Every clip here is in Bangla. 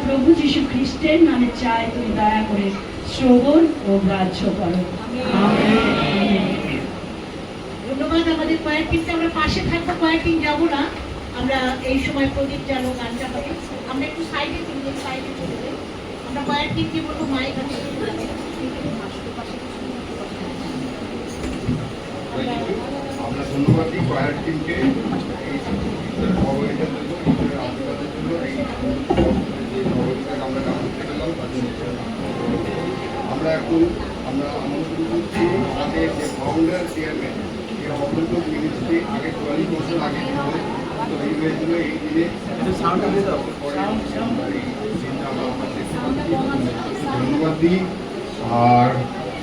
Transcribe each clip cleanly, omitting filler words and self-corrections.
প্রভু যীশু খ্রিস্টের নামে চাই তুমি দয়া করে শ্রবণ ও গ্রাহ্য করো। ধন্যবাদ। আমাদের কয়েকদিনকে আমরা পাশে থাকবো, কয়েকদিন যাবো না আমরা। এই সময় প্রদীপ জানো, গানটা হবে, আমরা একটু সাইডে চলে যাই, সাইডে চলে যাই। আমরা কয়েকদিন কি বলবো মায়ের কাছে আমরা ধন্যবাদ দিই কয়েক টিমকে সহযোগিতার জন্য, আশীর্বাদের জন্য। এই যে সহযোগিতা আমরা গান করতে পেলাম তার জন্য আমরা এখন আমন্ত্রণ করছি আমাদের যে ফাউন্ডার চেয়ারম্যান এই অগ্রদূত মিনিস্ট্রি আগে ৪০ বছর আগে ছিল। তো এই হয়েছিল এই দিনে ধন্যবাদ দিই। আর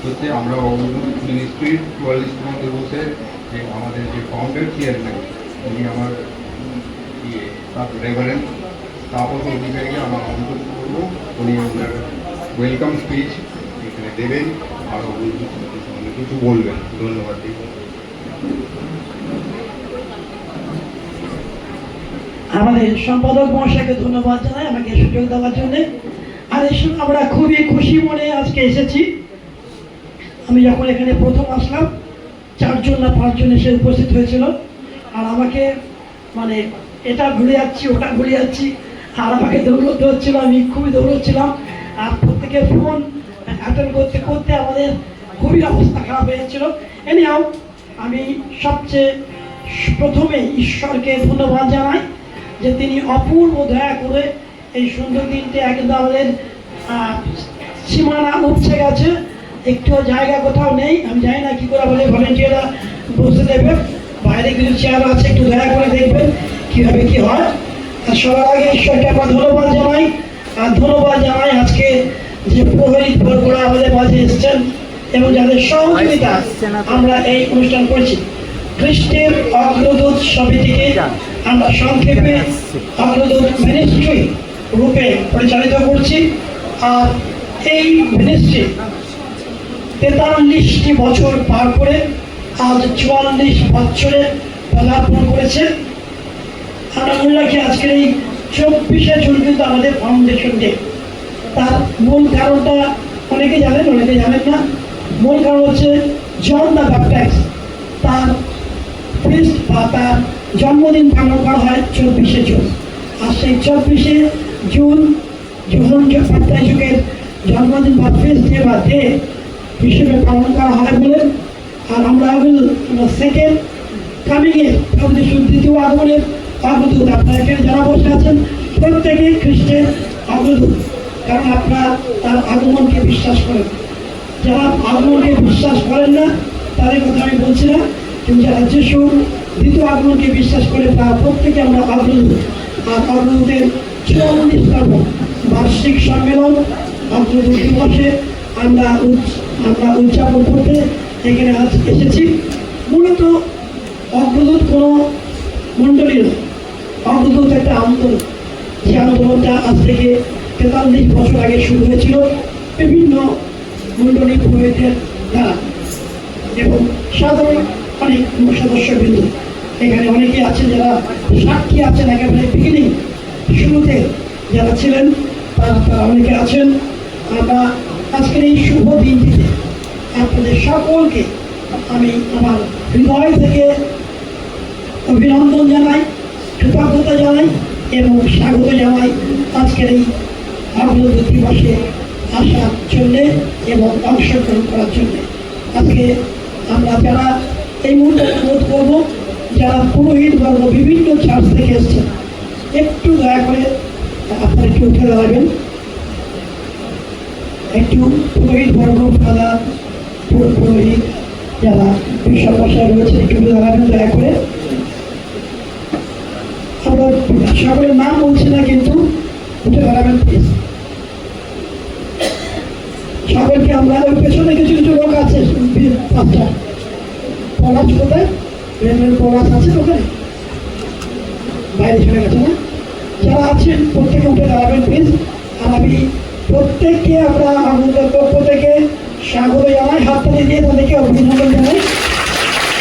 হচ্ছে আমরা অগ্রদূত মিনিস্ট্রির ৪৪তম দিবসের যে আমাদের যে ফাউন্ডার চেয়ারম্যান উনি আমার রেভারেন্ড তাপস অধিকারীকে আমার অনুরোধ করবো উনি আপনার ওয়েলকাম স্পিচ এখানে দেবেন আর অগ্রদূত সম্বন্ধে কিছু বলবেন। ধন্যবাদ দিই। আমাদের সম্পাদক মহাশয়কে ধন্যবাদ জানাই আমাকে সুযোগ দেওয়ার জন্য। আর এই সময় আমরা খুবই খুশি মনে আজকে এসেছি। আমি যখন এখানে প্রথম আসলাম 4 জন না 5 জন এসে উপস্থিত হয়েছিল। আর আমাকে মানে এটা ঘুরে যাচ্ছি ওটা ঘুরে যাচ্ছি আর আমাকে দৌড়তে হচ্ছিল, আমি খুবই দৌড়চ্ছিলাম। আর প্রত্যেকের ফোন অ্যাটেন্ড করতে করতে আমাদের খুবই অবস্থা খারাপ হয়ে যাচ্ছিল। এনিহাও আমি সবচেয়ে প্রথমে ঈশ্বরকে ধন্যবাদ জানাই যে তিনি অপূর্ব দয়া করে এই সুন্দর দিনটি একদম আমাদের সীমানা উপচে গেছে, একটু জায়গা কোথাও নেই। আমি জানি না কী করে বলে ভলেন্টিয়াররা বসে দেবে, বাইরে কিছু চেয়ার আছে, একটু দয়া করে দেখবেন কীভাবে কী হয়। আর সবার আগে ঈশ্বরকে আমরা ধন্যবাদ জানাই। আর ধন্যবাদ জানাই আজকে যে প্রহরী বরগুড়া আমাদের মাঝে এসছেন এবং যাদের সহযোগিতা আমরা এই অনুষ্ঠান করছি। খ্রিস্টের অগ্রদূত সমিতিকে আমরা সংক্ষেপে অগ্রদূত মিনিস্ট্রি রূপে পরিচালিত করছি। আর এই মিনিস্ট্রি 43টি বছর পার করে আজ 44 বছরে পদার্পণ করেছে। আমরা মনে রাখি আজকের এই 24শে জুন কিন্তু আমাদের ফাউন্ডেশন ডে। তার মূল কারণটা অনেকে জানেন, অনেকে জানেন না। মূল কারণ হচ্ছে জন দ্য ব্যাপটাইস্ট, তার ফিস্ট বা তার জন্মদিন পালন করা হয় 24শে জুন। আর সেই 24শে জুন যখন ব্যাপটাইজকের জন্মদিন বা ফিস্ট ডে বা ডে হিসেবে পালন করা হয় বলে। আর আমরা সেকেন্ড কামিংয়ের দ্বিতীয় আগমনের অগ্রদূত। আপনারা এখানে যারা বসে আছেন প্রত্যেকেই খ্রিস্টের অগ্রদূত, কারণ আপনারা তার আগমনকে বিশ্বাস করেন। যারা আগমনকে বিশ্বাস করেন না তাদের কথা আমি বলছি না, কিন্তু যারা যিশুর দ্বিতীয় আগমনকে বিশ্বাস করে তারা প্রত্যেকে আমরা অগ্রদূত। আর অগ্রদূতের 44তম বার্ষিক সম্মেলন অগ্রদূত দিবসে আমরা উদযাপন করতে এখানে আজ এসেছি। মূলত অগ্রদূত কোনো মণ্ডলী নয়, অগ্রদূত একটা আন্দোলন। যে আন্দোলনটা আজ থেকে 43 বছর আগে শুরু হয়েছিল বিভিন্ন মণ্ডলী পুরোহিতদের দ্বারা এবং সাধারণ অনেক সদস্যবৃন্দ। এখানে অনেকে আছেন যারা সাক্ষী আছেন, একেবারে বিগিনিং শুরুতে যারা ছিলেন তারা অনেকে আছেন। আমরা আজকের এই শুভ দিনটিতে আপনাদের সকলকে আমি আমার হৃদয় থেকে অভিনন্দন জানাই, কৃতজ্ঞতা জানাই এবং স্বাগত জানাই আজকের এই অগ্রদূত দিবসে আসার জন্যে এবং অংশগ্রহণ করার জন্যে। আজকে আমরা যারা এই মুহূর্তে অনুরোধ করব, যারা পুরোহিত বর্গ বিভিন্ন চার্চ থেকে এসছেন, একটু দয়া করে আপনারা একটু উঠে দাঁড়াবেন। একটু পুরোহিত বর্গ দাদা পুরোহিত যারা বিষয় রয়েছে একটু দাঁড়াবেন দয়া করে। আমরা সকলের নাম বলছি না, কিন্তু উঠে দাঁড়াবেন প্লিজ। সকলকে আমরা ওই পেছনে কিছু কিছু লোক আছে, 5টা পলাশ কোথায় পলাশ আছে ওখানে বাইরে চলে গেছে না, যারা আছেন প্রত্যেকে উঠে দাঁড়াবেন প্লিজ। আর আমি প্রত্যেককে আমরা আমাদের পক্ষ থেকে স্বাগত জানাই, হাততালি দিয়ে তাদেরকে অভিনন্দন জানাই।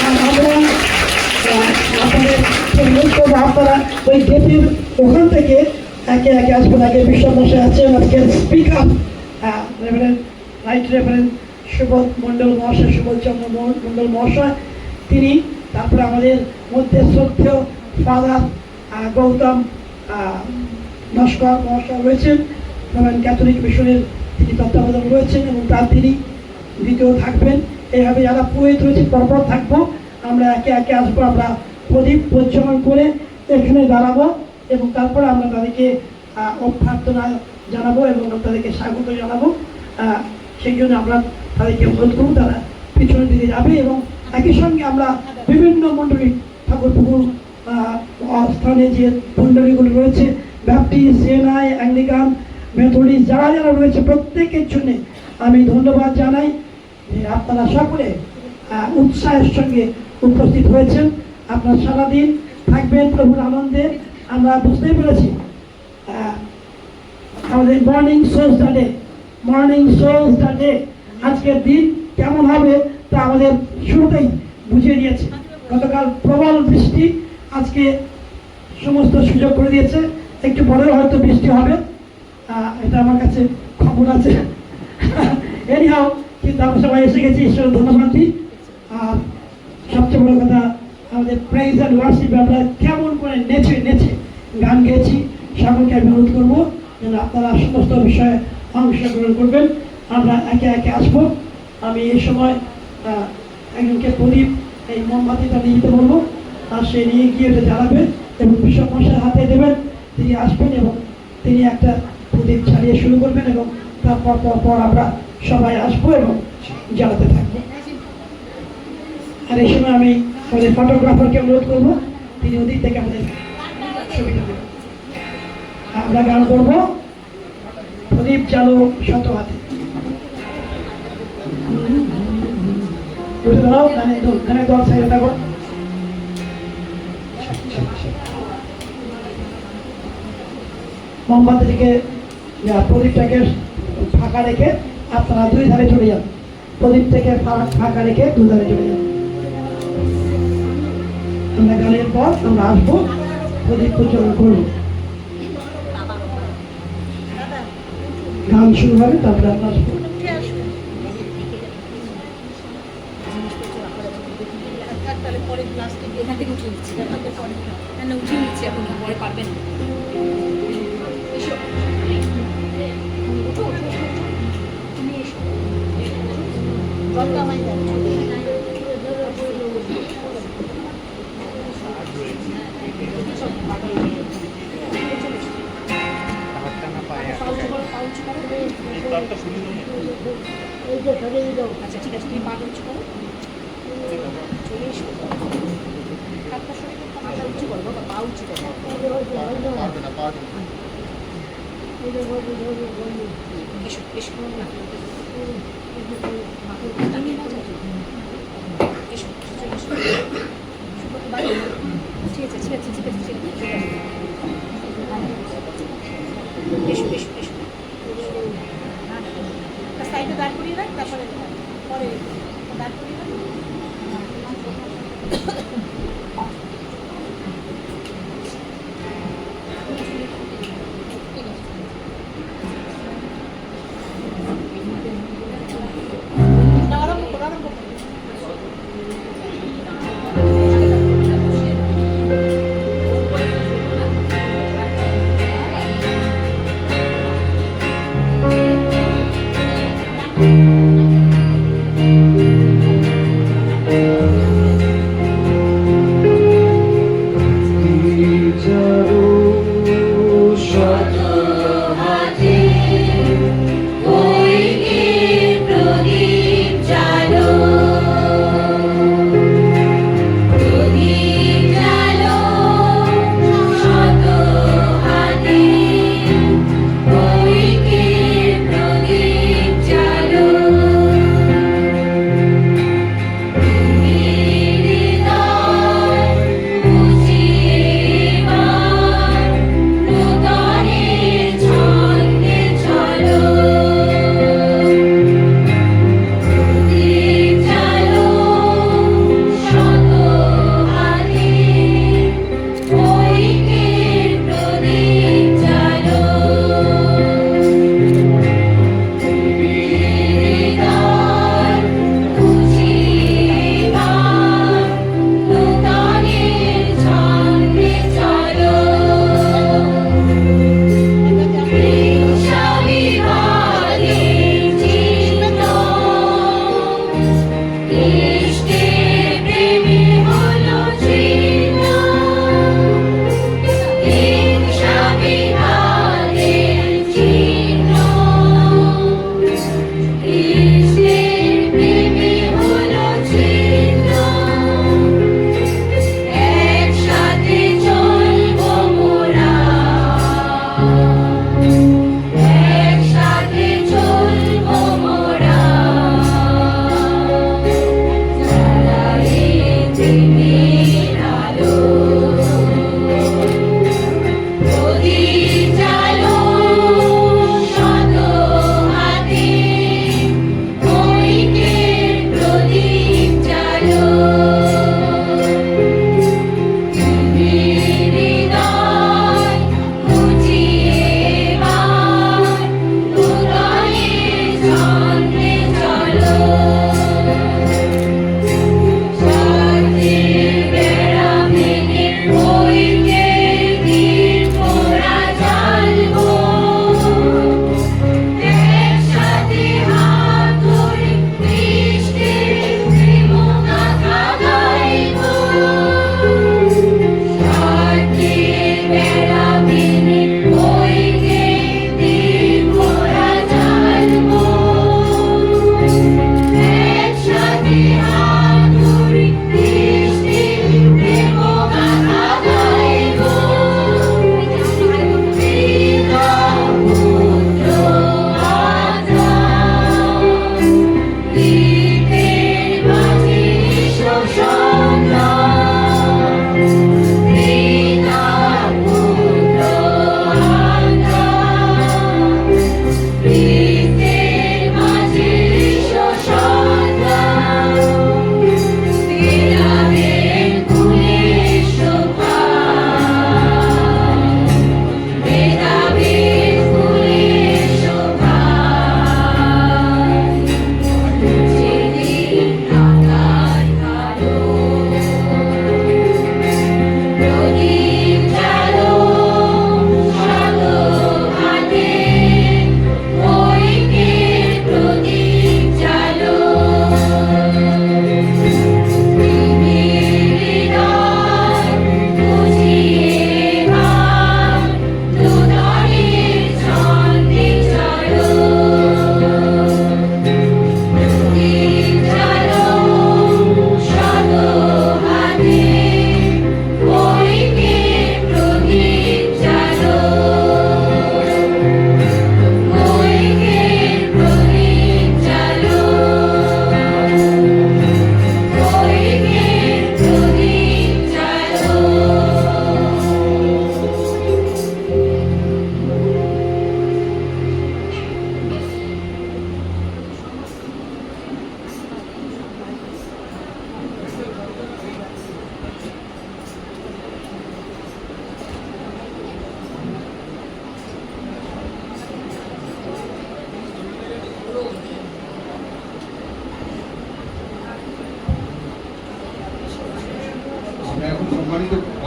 আর আমরা আপনাদের অনুরোধ করবো আপনারা ওই গেটের ওখান থেকে একে একে আসবেন। আগে বিশ্বমশাই আছেন, আজকের speaker reverend right reverend Subodh Mondal মহাশয়, সুবোধ চন্দ্র মণ্ডল মহাশয় তিনি। তারপরে আমাদের মধ্যে শ্রদ্ধেয় ফাদার গৌতম নস্কর মহাশয় রয়েছেন, রোমান ক্যাথলিক মিশনের তিনি তত্ত্বাবধান রয়েছেন এবং তার তিনি দ্বিতীয় থাকবেন। এইভাবে যারা পুরোহিত রয়েছে পরপর থাকবো, আমরা একে একে আসবো, আমরা প্রদীপ প্রজ্বলন করে এখানে দাঁড়াবো এবং তারপরে আমরা তাদেরকে অভ্যর্থনা জানাবো এবং তাদেরকে স্বাগত জানাবো। সেই জন্য আমরা তাদেরকে অনুরোধ করবো তারা পিছনের দিকে যাবে এবং একই সঙ্গে আমরা বিভিন্ন মণ্ডলী ঠাকুর পুকুর স্থানে যে মণ্ডলীগুলো রয়েছে, ব্যাপটিস্ট, জেনাই, অ্যাংলিকান, মেথডিস্ট যারা যারা রয়েছে প্রত্যেকের জন্য আমি ধন্যবাদ জানাই যে আপনারা সকলে উৎসাহের সঙ্গে উপস্থিত হয়েছেন। আপনারা সারাদিন থাকবেন প্রভুর আনন্দে। আমরা বুঝতেই পেরেছি আমাদের মর্নিং সোজ ডে আজকের দিন কেমন হবে তা আমাদের শুরুতেই বুঝিয়ে দিয়েছে। গতকাল প্রবল বৃষ্টি, আজকে সমস্ত সুযোগ করে দিয়েছে, একটু পরেও হয়তো বৃষ্টি হবে, এটা আমার কাছে খবর আছে। এনিহাও কিন্তু আমরা সবাই এসে গেছি, ঈশ্বর ধন্যবাদ দিই। আর সবচেয়ে বড় কথা আমাদের প্রেইজ অ্যান্ড ওয়ার্শিপ আমরা কেমন করে নেচে গান গেয়েছি। সকলকে আমি অনুরোধ করবো যেন আপনারা সমস্ত বিষয়ে অংশগ্রহণ করবেন। আমরা একে একে আসবো। আমি এই সময় একজনকে প্রদীপ এই মোমবাতিটা নিয়ে যেতে বলবো, আর সে নিয়ে গিয়ে এটা জ্বালাবে এবং বিশপ মশাই হাতে দেবেন। তিনি আসবেন এবং তিনি একটা প্রদীপ জ্বালিয়ে শুরু করবেন এবং তারপর পর আমরা সবাই আসবো এবং জ্বালাতে থাকবো। আর এই সময় আমি আমাদের ফটোগ্রাফারকে অনুরোধ করবো, তিনি ওদিক থেকে আমাদের ছবিটা দেবেন। আমরা গান করবো প্রদীপ চালু শত হাতে। দল সাইডে থাকো। মোমবাতিটিকে প্রদীপটাকে ফাঁকা রেখে আপনারা দুই ধারে চলে যান। প্রদীপ থেকে ফাঁকা রেখে দুই ধারে চলে যান। আমরা গানের পর আমরা আসবো, প্রদীপ প্রচলন করবো, গান শুরু হবে, তারপরে আমরা আসবো। এখান থেকে উঠিয়ে নিচ্ছি, উঠিয়ে নিচ্ছি, এখন পরে পারবেন। আচ্ছা ঠিক আছে, তুমি পা উঁচু করো, চলে এসো। হাতটা সরে মাথা উঁচু করো, বাবা পা উঁচু করো। এসো এসো না, এসো ঠিক আছে ঠিক আছে ঠিক আছে ঠিক আছে, এসো এসো এসো। সাইডে দাঁড় করিয়ে রাখ, তারপরে পরে দাঁড় করিয়ে রাখ।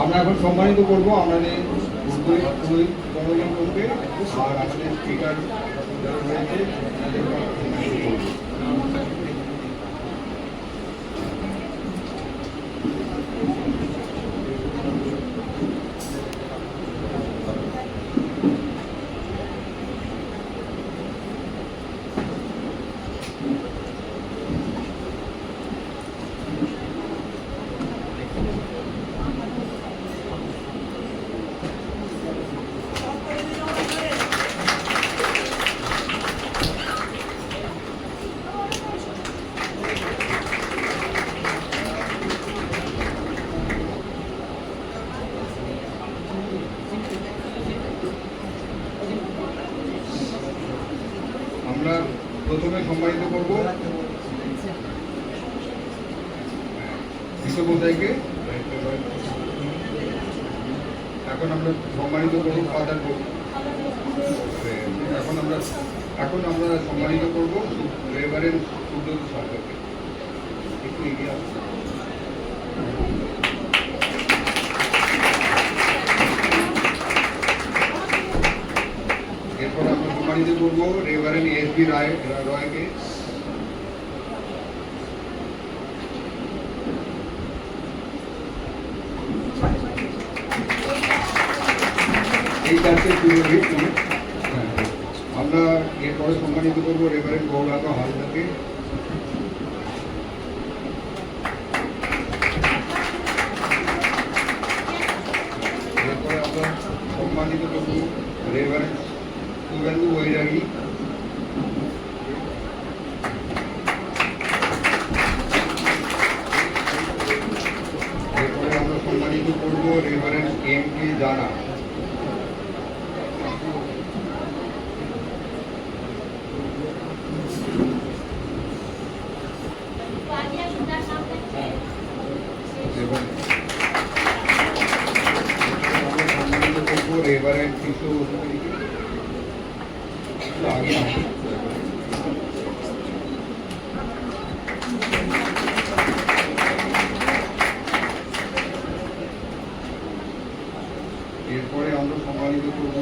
আমরা এখন সম্মানিত করবো আমাদের গণযন্ত্রকে আর আমাদের স্পিকার যারা রয়েছে তাদেরকে আমরা সম্মানিত করবো। আমরা প্রথমে সম্মানিত করবো বিশ্ববোধাইকে। এখন আমরা সম্মানিত করবো ফাদার। এখন আমরা সম্মানিত করবো রেভারেন্ড সুব্রত সরকারকে। একটু এগিয়ে আসুন। এরপর আমরা সম্মানিত করবো রেভারেন্ড এস.বি. রয়কে। এই চারটে আমরা এরপরে সম্মানিত করবো রেভারেন্ড গৌরাঙ্গ হালদারকে। এরপরে আমরা সম্মানিত করবো রেভারেন্ড শুভেন্দু বৈরাগী। এরপরে আমরা সম্মানিত করবো রেভারেন্ড এম.কে. জানা। রেভারেন্ড কিশোর আগে এরপরে আমরা সম্মানিত করবো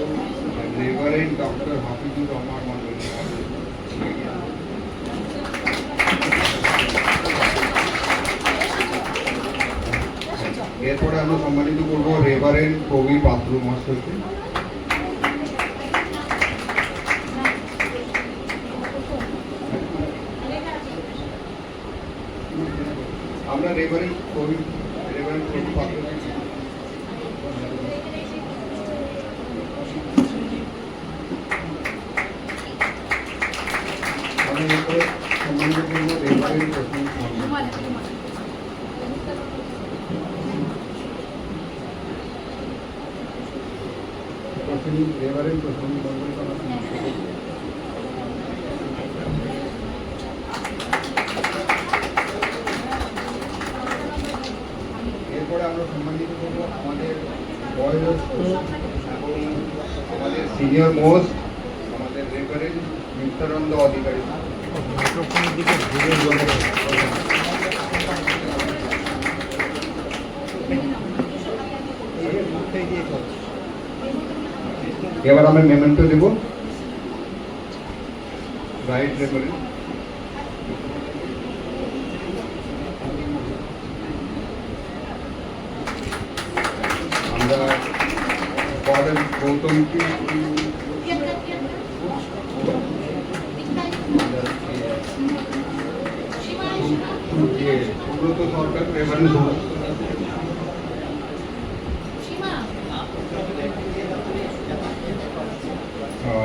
রেভারেন্ড ডক্টর হাফিজুর রহমান মন্ডল। এরপরে আমরা সম্মানিত করবো রেভারেন্ড কবি পাত্র মহাশয়কে। আমরা রেভারেন্ড কবি পাত্রকে আমরা এরপরে সম্মানিত করবো রেভারেন্ড রেভারেন্ড প্রসন্ন মন্ডল। এরপরে আমরা সম্মানিত করবো আমাদের বয়োজ্যেষ্ঠ এবং আমাদের সিনিয়র মোস্ট আমাদের রেভারেন্ড নিত্যানন্দ অধিকারী। এবার আমরা মেমেন্টো দেব রাইট রেভারেন্ড। আমরা ফাদার গৌতমকে সুব্রত সরকার রেভারেন্ড।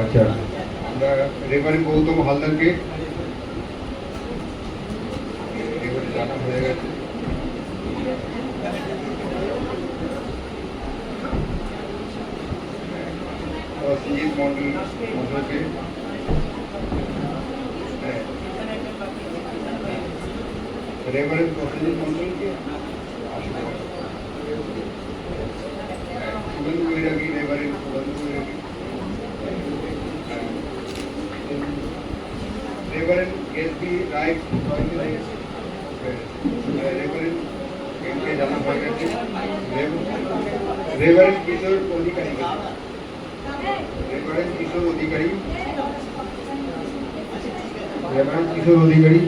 আচ্ছা, আমরা রেভারেন্ড গৌতম হালদারকে এবারে জানা হয়ে গেছে। সঞ্জিত মন্ডল মন্ডলকে রেভারেন্ড প্রসেনজিৎ মন্ডলকে শুভেন্দু বৈরাগী রেভারেন্ড শুভেন্দু বৈরাগী রেভারেন্ড এস.বি. রায় রেভারেন্ড এমকে জানা হয়ে গেছে রেভারেন্ড কিশোর অধিকারী রেভারেন্ড কিশোর অধিকারী রেভারেন্ড কিশোর অধিকারী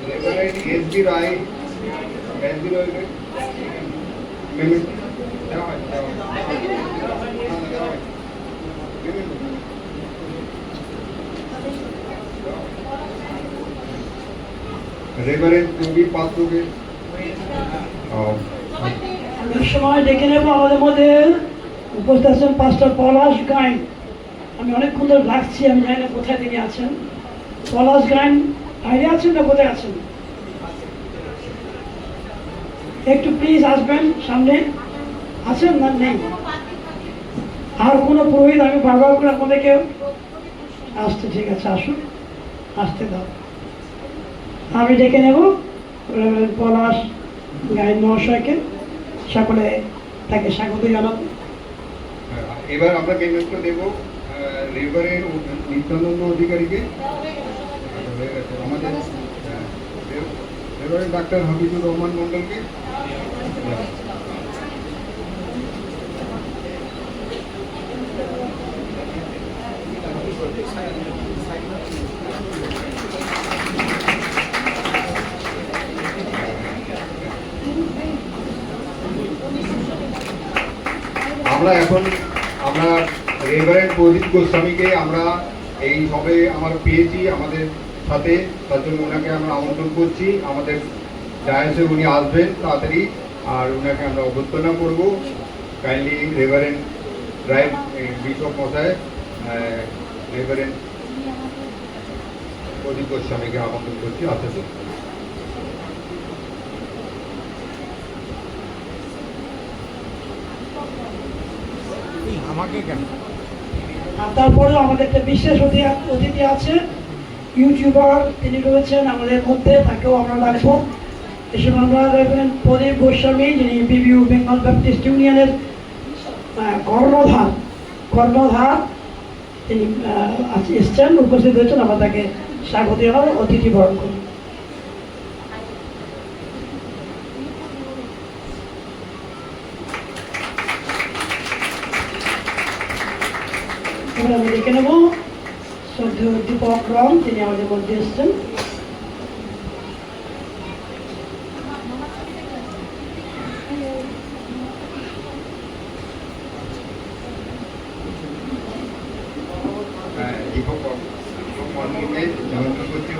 রেভারেন্ড এসবি রায় এসবি রায় পেমেন্ট দেওয়া হয় রেভারেন্ড প্রবীর পাত্রকে অনেক সময় ডেকে নেব আমাদের মধ্যে উপস্থিত আছেন পাস্টার পলাশ গাইন। আমি অনেকক্ষণ ধরে রাখছি, আমি জানি না কোথায় তিনি আছেন। পলাশ গাইন বাইরে আছেন না কোথায় আছেন? একটু প্লিজ আসবেন সামনে। আছেন না নেই? আর কোনো পুরোহিত আমি বারবার করে আপনাদেরকে আসতে, ঠিক আছে আসুন, আসতে দাও। আমি ডেকে নেব পলাশ গাইন মহাশয়কে, সকলে তাকে স্বাগত জানাবো। এবার আমরা পেমেন্টটা দেবো রেভারেন্ড নিত্যানন্দ অধিকারীকে, আমাদের রেভারেন্ড ডাক্তার হাবিবুর রহমান মন্ডলকে। আমরা রেভারেন্ড প্রদীপ গোস্বামীকে আমরা এই সবে আমার পেয়েছি আমাদের সাথে, তার জন্য ওনাকে আমরা আমন্ত্রণ করছি। আমাদের ডায়াসে উনি আসবেন তাড়াতাড়ি, আর ওনাকে আমরা অভ্যর্থনা করবো। কাইন্ডলি রেভারেন্ড রাইট বিশপ মশাই রেভারেন্ড প্রদীপ গোস্বামীকে আমন্ত্রণ করছি, আসতে। আমাকে কেন? আর তারপরেও আমাদের একটা বিশেষ অতিথি আছে, ইউটিউবার, তিনি রয়েছেন আমাদের মধ্যে, তাকেও আমরা রাখবো। এসব আমরা রাখবেন প্রদীপ গোস্বামী, যিনি বিবিউ বেঙ্গল ব্যাপটিস্ট ইউনিয়নের কর্ণধার, তিনি এসছেন, উপস্থিত হয়েছেন। আমরা তাকে স্বাগত জানাবো, অতিথি বরণ করব। এবার আমি দেখে নেব শ্রদ্ধেয় দীপক রং, তিনি আমাদের মধ্যে এসছেন।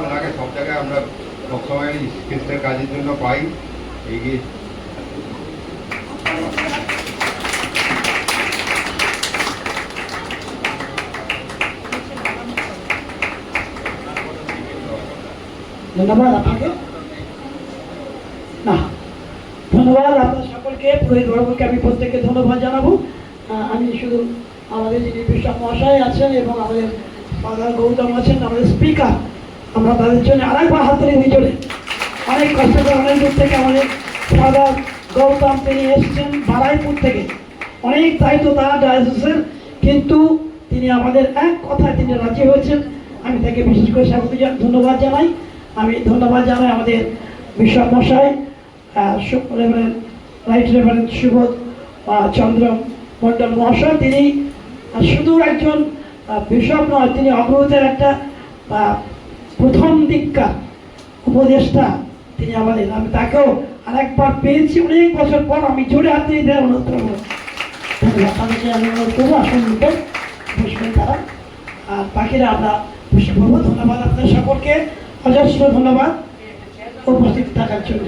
ওনাকে সব জায়গায় আমরা সবসময় স্পেশাল কাজের জন্য পাই, এগিয়ে ধন্যবাদ আপনাকে। না, ধন্যবাদ আপনার সকলকে, পুরোহিত বর্গকে আমি প্রত্যেককে ধন্যবাদ জানাবো। আমি শুধু আমাদের যিনি বিশ্বনাথ মহাশয় আছেন এবং আমাদের ফাদার গৌতম আছেন, আমাদের স্পিকার, আমরা তাদের জন্য আরেকবার হাততালি দিয়ে চলে। অনেক কষ্ট করে অনেক দূর থেকে আমাদের ফাদার গৌতম, তিনি এসেছেন বারাইপুর থেকে, অনেক দায়িত্ব তার ডায়াসিসের, কিন্তু তিনি আমাদের এক কথায় তিনি রাজি হয়েছেন। আমি তাকে বিশেষ করে স্বাগত ধন্যবাদ জানাই। আমি ধন্যবাদ জানাই আমাদের বিশ্বনাথ মশাই, রাইট রেভারেন্ড সুবোধ চন্দ্র মণ্ডল মহাশয়। তিনি শুধু একজন বিশপ নয়, তিনি অগ্রগতির একটা প্রথম দিককার উপদেষ্টা তিনি আমাদের। আমি তাকেও আরেকবার পেয়েছি অনেক বছর পর। আমি জোরে হাত দিয়ে দেওয়ার অনুরোধ করবো। ধন্যবাদ, তাদেরকে আমি অনুরোধ করবো আসন নিতে বসবেন তারা, আর বাকিরা আমরা বসে পড়বো। ধন্যবাদ আপনাদের সকলকে, অজস্র ধন্যবাদ উপস্থিত থাকার জন্য।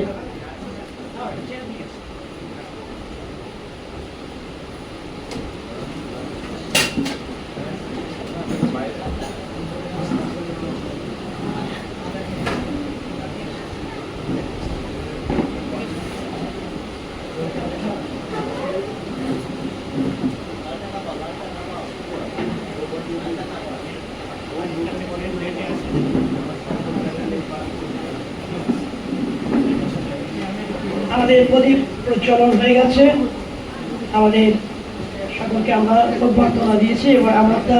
আমাদের প্রদীপ প্রজ্বলন হয়ে গেছে, আমাদের সকলকে আমরা অভ্যর্থনা দিয়েছি। এবার আমরা একটা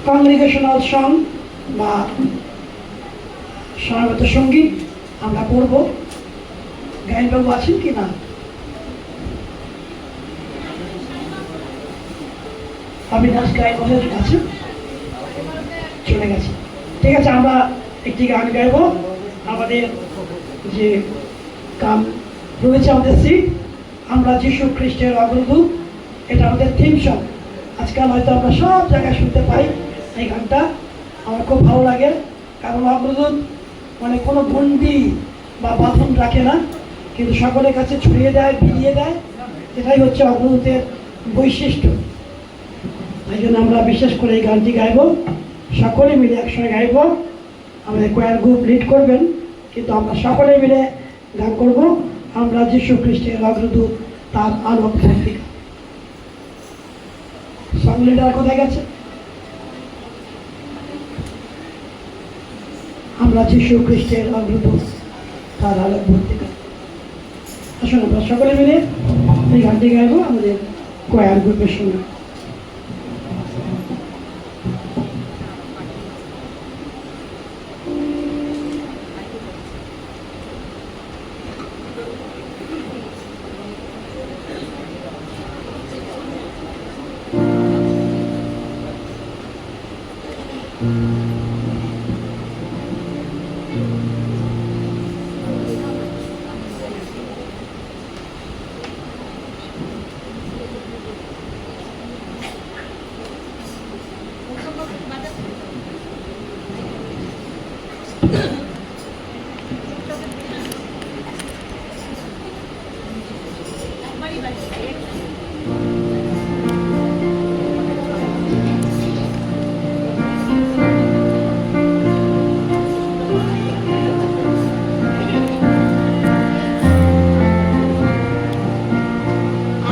কংগ্রিগেশনাল সং বা সমবেত সঙ্গীত আমরা করবো। গায়নবাবু আছেন কি না? অবিনাশ গায়ন আছেন, চলে গেছে। ঠিক আছে, আমরা একটি গান গাইব। আমাদের যে গান রয়েছে আমাদের সিট, আমরা যীশু খ্রিস্টের অগ্রদূত, এটা আমাদের থিম সং। আজকাল হয়তো আমরা সব জায়গায় শুনতে পাই এই গানটা। আমার খুব ভালো লাগে, কারণ অগ্রদূত মানে কোনো গণ্ডি বা বাঁধন রাখে না, কিন্তু সকলের কাছে ছড়িয়ে দেয়, বিলিয়ে দেয়। এটাই হচ্ছে অগ্রদূতের বৈশিষ্ট্য। তাই জন্য আমরা বিশেষ করে এই গানটি গাইব, সকলে মিলে একসঙ্গে গাইব। আমাদের কোয়ার গ্রুপ লিড করবেন, কিন্তু আমরা সকলে মিলে গান করব। আমরা যীশু খ্রিস্টের অগ্রদূত, তার আলোক পত্রিকা। সং লিডার কোথায় গেছে? আমরা যীশু খ্রিস্টের অগ্রদূত, তার আলোক পত্রিকা। আসুন আমরা সকলে মিলে এই গানটি গাইব আমাদের কোয়ার গ্রুপের সঙ্গে।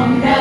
আমরা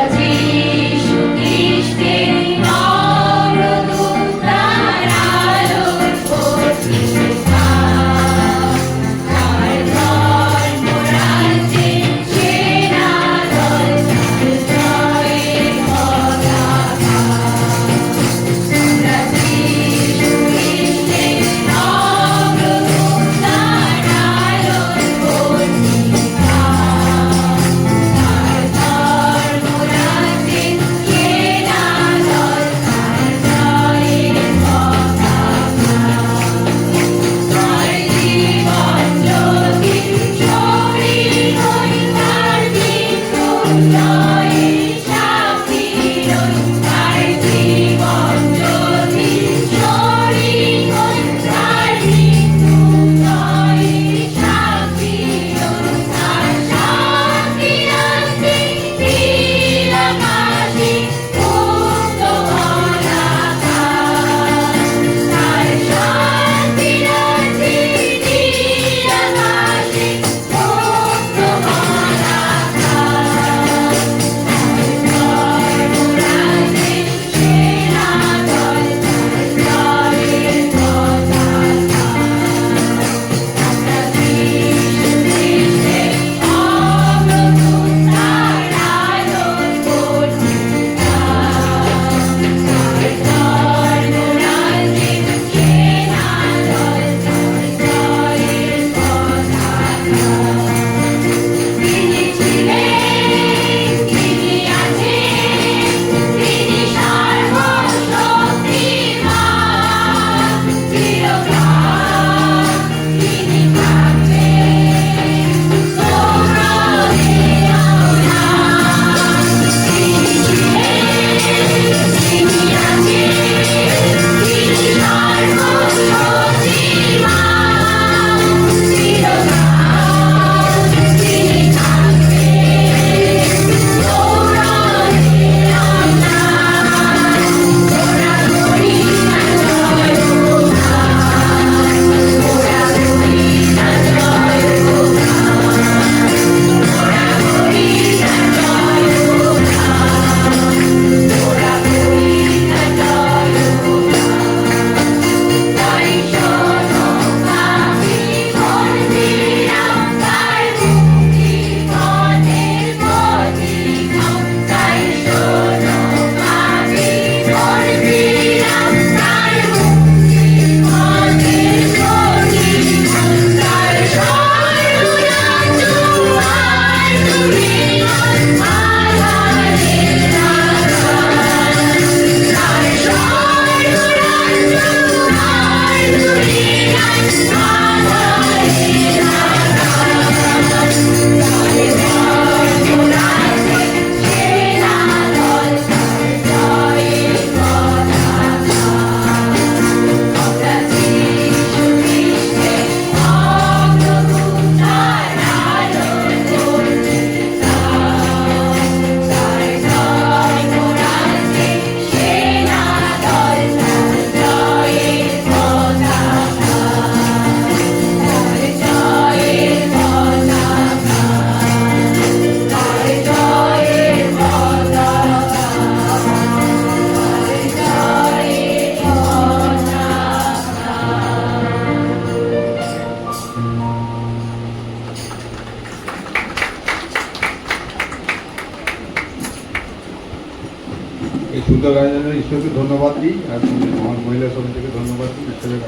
সুন্দর গানের ঈশ্বরকে ধন্যবাদ দিই, আর আমার মহিলা সমিতিকে ধন্যবাদ দিই ঈশ্বরের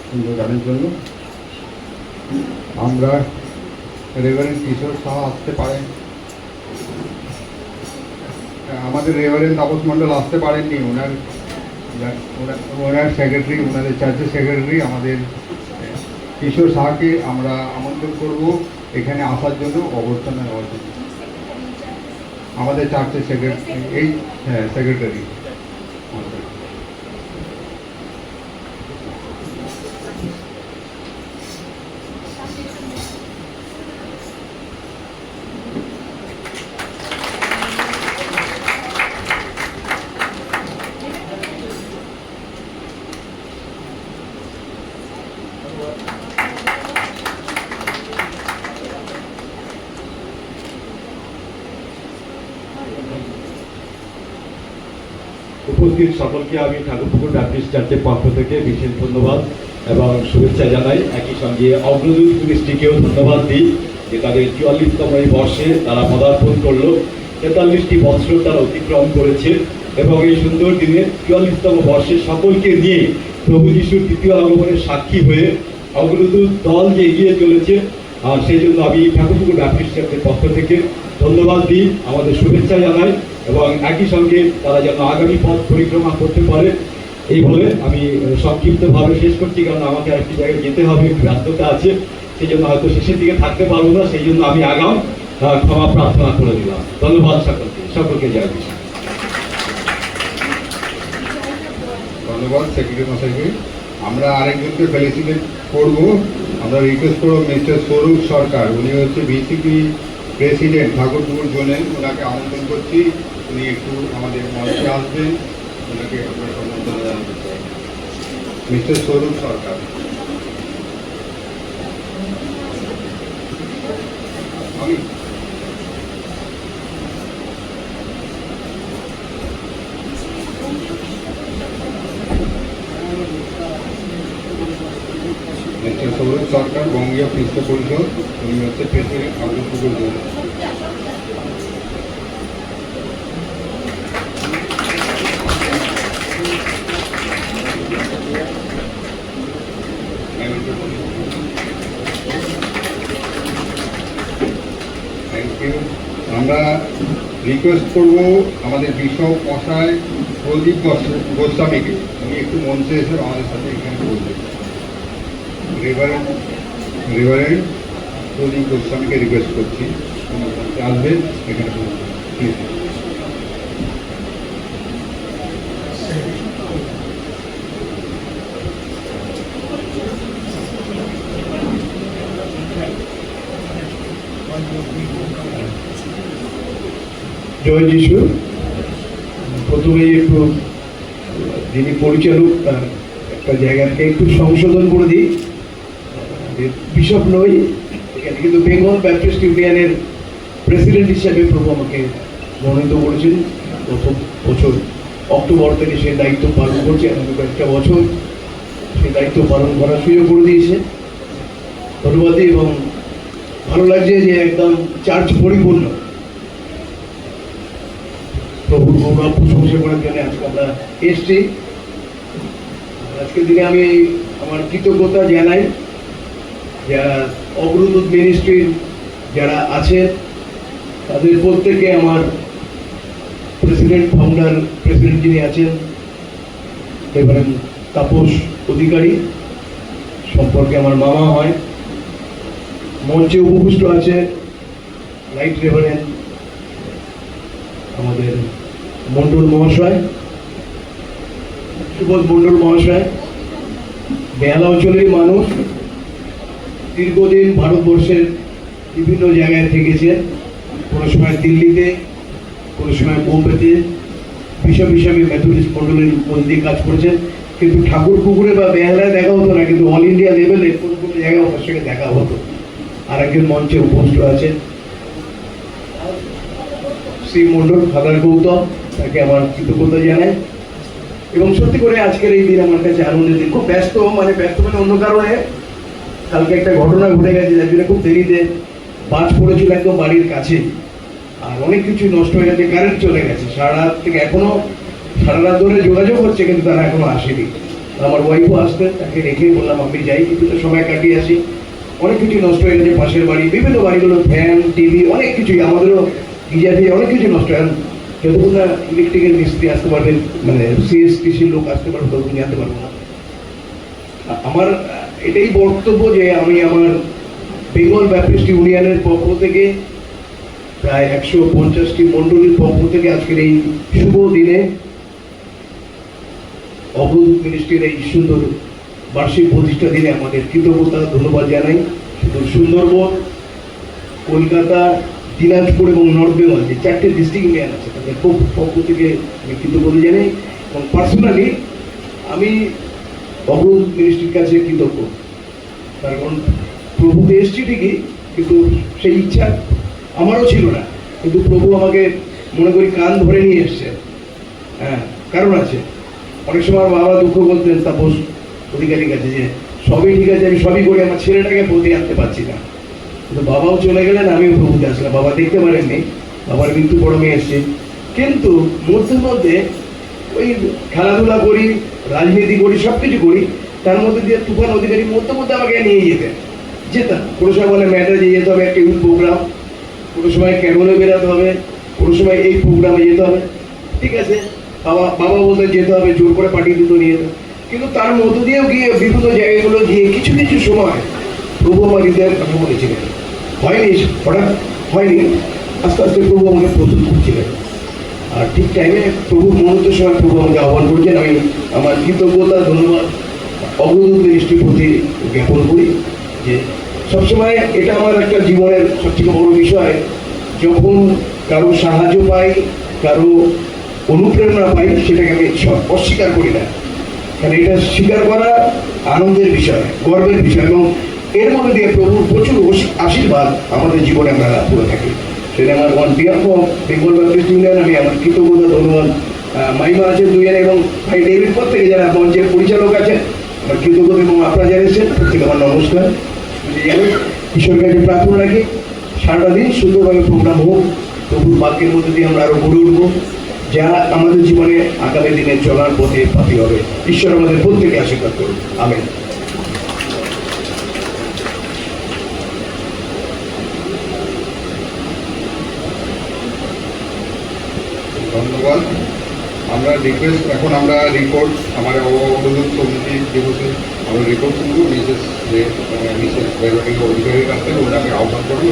সুন্দর গানের জন্য। আমরা রেভারেন্ড কিশোর সাহা আসতে পারেন, আমাদের রেভারেন্ড তাপস মণ্ডল আসতে পারেননি, ওনার সেক্রেটারি, ওনাদের চার্চের সেক্রেটারি আমাদের কিশোর সাহাকে আমরা আমন্ত্রণ করব এখানে আসার জন্য, অবস্থানে নেওয়ার জন্য। আমাদের চার্চের সেক্রেটারি, এই হ্যাঁ সেক্রেটারি। উপস্থিত সকলকে আমি ঠাকুরপুকুর ব্যাপটিস্ট চার্চের পক্ষ থেকে বিশেষ ধন্যবাদ এবং শুভেচ্ছা জানাই। একই সঙ্গে অগ্রদূত মিনিস্ট্রিকেও ধন্যবাদ দিই যে তাদের ৪৪তম এই বর্ষে তারা পদার্পণ করলো। ৪৩টি বৎসর তারা অতিক্রম করেছে এবং এই সুন্দর দিনে ৪৪তম বর্ষে সকলকে নিয়ে প্রভু যিশুর দ্বিতীয় আগমনের সাক্ষী হয়ে অগ্রদূত দল যে এগিয়ে চলেছে, আর সেই জন্য আমি ঠাকুরপুকুর ব্যাপটিস্ট চার্চের পক্ষ থেকে ধন্যবাদ দিই, আমাদের শুভেচ্ছা জানাই এবং একই সঙ্গে তারা যেন আগামী পথ পরিক্রমা করতে পারে। এই বলে আমি সংক্ষিপ্তভাবে শেষ করছি, কারণ আমাকে আরেকটি জায়গায় যেতে হবে, একটু ব্যস্ততা আছে, সেই জন্য হয়তো শেষের দিকে থাকতে পারবো না, সেই জন্য আমি আগাম ক্ষমা প্রার্থনা করে দিলাম। ধন্যবাদ সকলকে জয় কৃষ্ণ। ধন্যবাদ সেক্রেটারি মশাইকে। আমরা আরেকজনকে ফেলিসিটেট করবো, আমরা রিকোয়েস্ট করবো মিস্টার স্বরূপ সরকার, উনি হচ্ছে বিসিপি প্রেসিডেন্ট ঠাকুরপুকুর জোনের, ওনাকে আমন্ত্রণ করছি, উনি একটু আমাদের মঞ্চে আসবেন, ওনাকে আমরা সম্বর্ধনা জানাতে চাই। মিস্টার স্বরূপ সরকার। আমি মিস্টার সৌরভ সরকার, বঙ্গীয় খ্রিস্ট পরিষদ, উনি হচ্ছে president Thakurpukur zone. Thank you. আমরা রিকোয়েস্ট করব আমাদের বিশপ মশাই প্রদীপ গোস্বামীকে, উনি একটু মঞ্চে এসে আমাদের সাথে এখানে বলবেন। রেভারেন্ড প্রদীপ গোস্বামীকে রিকোয়েস্ট করছি, আসবেন এখানে প্লিজ। জয় যিশু। প্রথমেই একটু যিনি পরিচালক তার একটা জায়গাকে একটু সংশোধন করে দিই, বিশপ নই এখানে, কিন্তু বেঙ্গল ব্যাপটিস্ট ইউনিয়নের প্রেসিডেন্ট হিসাবে প্রভু আমাকে মনোনীত করেছেন। প্রথম বছর অক্টোবর থেকে সেই দায়িত্ব পালন করছে, আমাকে কয়েকটা বছর সেই দায়িত্ব পালন করার সুযোগ করে দিয়েছে, ধন্যবাদ। এবং ভালো লাগছে যে একদম চার্চ পরিপূর্ণ, প্রভুর গৌরব প্রশংসা করার জন্য আজকে আমরা এসছি। আজকের দিনে আমি আমার কৃতজ্ঞতা জানাই যারা অগ্রদূত মিনিস্ট্রির যারা আছেন তাদের প্রত্যেকে, আমার প্রেসিডেন্ট যিনি আছেন রেভারেন্ড তাপস অধিকারী, সম্পর্কে আমার মামা হয়। মঞ্চে উপবিষ্ট আছে রাইট রেভারেন্ড আমাদের মণ্ডল মহাশয়, সুবোধ মণ্ডল মহাশয়, বেহালা অঞ্চলের মানুষ, দীর্ঘদিন ভারতবর্ষের বিভিন্ন জায়গায় থেকেছেন, কোনো সময় দিল্লিতে, কোনো সময় বোম্বেতে বিশপ হিসাবে মেথডিস্ট মণ্ডলের মধ্যে কাজ করেছেন। কিন্তু ঠাকুরপুকুরে বা বেহালায় দেখা হতো না, কিন্তু অল ইন্ডিয়া লেভেলে কোনো কোনো জায়গায় ওনার সঙ্গে দেখা হতো। আর একজন মঞ্চে উপস্থিত আছেন শ্রী মণ্ডল, ফাদার গৌতম, তাকে আমার কৃতজ্ঞতা জানাই। এবং সত্যি করে আজকের এই দিন আমার কাছে আনন্দের দিন। খুব ব্যস্ত মানে অন্য কারণে, কালকে একটা ঘটনা ঘটে গেছে যার জন্য খুব দেরিতে বাজ পড়েছিল একদম বাড়ির কাছে, আর অনেক কিছু নষ্ট হয়ে গেছে, কারেন্ট চলে গেছে সারা রাত থেকে, এখনো সারা রাত ধরে যোগাযোগ হচ্ছে, কিন্তু তারা এখনো আসেনি। আমার ওয়াইফও আসতেন, তাকে রেখে বললাম আমি যাই, কিন্তু তো সময় কাটিয়ে আসি। অনেক কিছু নষ্ট হয়ে গেছে, পাশের বাড়ি, বিভিন্ন বাড়িগুলো, ফ্যান, টিভি, অনেক কিছুই, আমাদেরও গিজার টিজার অনেক কিছু নষ্ট হয়। যতক্ষণ না ইলেকট্রিকের মিস্ত্রি আসতে পারবেন, মানে সিএসটিসির লোক আসতে পারবে, ততক্ষণ জানতে পারবো না। আমার এটাই বক্তব্য যে আমি আমার বেঙ্গল ব্যাপটিস্ট ইউনিয়নের পক্ষ থেকে, প্রায় 150টি মণ্ডলীর পক্ষ থেকে আজকের এই শুভ দিনে অবরোধ মিনিস্ট্রির এই সুন্দর বার্ষিক প্রতিষ্ঠা দিনে আমাদের কৃতজ্ঞতা ধন্যবাদ জানাই। শুধু সুন্দরবন, কলকাতা, দিনাজপুর এবং নর্থ বেঙ্গল, যে 4টে ডিস্ট্রিক্ট ইউনিয়ন আছে, তাদের পক্ষ থেকে আমি কৃতজ্ঞতা জানাই। এবং পার্সোনালি আমি অবরোধ মিনিস্ট্রির কাছে কৃতজ্ঞ, কারণ প্রভুতে এসছি ঠিকই, কিন্তু সেই ইচ্ছা আমারও ছিল না, কিন্তু প্রভু আমাকে মনে করি কান ধরে নিয়ে এসছে। হ্যাঁ, কারণ আছে। অনেক সময় বাবা দুঃখ করতেন তাপস অধিকারীর কাছে যে সবই ঠিক আছে, আমি সবই করি, আমার ছেলেটাকে প্রতি আনতে পারছি না। কিন্তু বাবাও চলে গেলেন, আমিও প্রভুতে আসলাম। বাবা দেখতে পারেননি, বাবার মৃত্যু পরমে এসছে, কিন্তু মধ্যে মধ্যে ওই খেলাধুলা করি, রাজনীতি করি, সব কিছু করি, তার মধ্যে দিয়ে তুফান অধিকারী মধ্যে মধ্যে আমাকে নিয়ে যেতাম। কোনো সময় বলে ম্যাটারে যেতে হবে একটা ইউথ প্রোগ্রাম, কোনো সময় ক্যারোলে বেরোতে হবে, কোনো সময় এই প্রোগ্রামে যেতে হবে। ঠিক আছে, বাবা বলতে যেতে হবে, জোর করে পাঠিয়ে দিত, নিয়ে যেত। কিন্তু তার মধ্য দিয়েও গিয়ে বিভিন্ন জায়গাগুলো গিয়ে কিছু কিছু সময় প্রভু আমার হৃদয়ের কথা বলেছিলেন। হয়নি, হঠাৎ হয়নি, আস্তে আস্তে প্রভু আমাকে প্রস্তুত করছিলেন। আর ঠিক টাইমে প্রভুর মুহূর্তের সময় প্রভু আমাকে আহ্বান করেছেন। আমি আমার কৃতজ্ঞতা ধন্যবাদ অগ্রদূত মিনিস্ট্রির প্রতি জ্ঞাপন করি যে সবসময় এটা আমার একটা জীবনের সবথেকে বড় বিষয়। যখন কারো সাহায্য পাই, কারো অনুপ্রেরণা পাই, সেটাকে আমি অস্বীকার করি না, কারণ এটা স্বীকার করা আনন্দের বিষয়, গর্বের বিষয়, এবং এর মধ্যে দিয়ে প্রভুর প্রচুর আশীর্বাদ আমাদের জীবনে আমরা লাভ করে থাকি। সেটা আমার one behalf of Bengal Baptist union আমি আমার কৃতজ্ঞতা ধন্যবাদ মাইমা আছেন দুজনে এবং ভাই ডেভিড প্রত্যেকে যারা মঞ্চের পরিচালক আছেন, আমার কৃতজ্ঞতা, এবং আপনারা যারা এসেছেন প্রত্যেকে আমার নমস্কার। ঈশ্বরের কাছে প্রার্থনা রাখি সারাটা দিন সুন্দরভাবে প্রোগ্রাম হোক, প্রভুর বাক্যের মধ্যে দিয়ে আমরা আরো গড়ে উঠবো, যা আমাদের জীবনে আগামী দিনে চলার পথে পাতি হবে। ঈশ্বর আমাদের প্রত্যেকে আশীর্বাদ করুন, আমেন। ধন্যবাদ। আমরা রিকোয়েস্ট, এখন আমরা রিপোর্ট আমার অবরোধ সমিতি দিবসে আমরা রিপোর্ট শুনবো মিসেস বেরোনি অধিকারীর কাছ থেকে। ওনাকে আহ্বান করবো।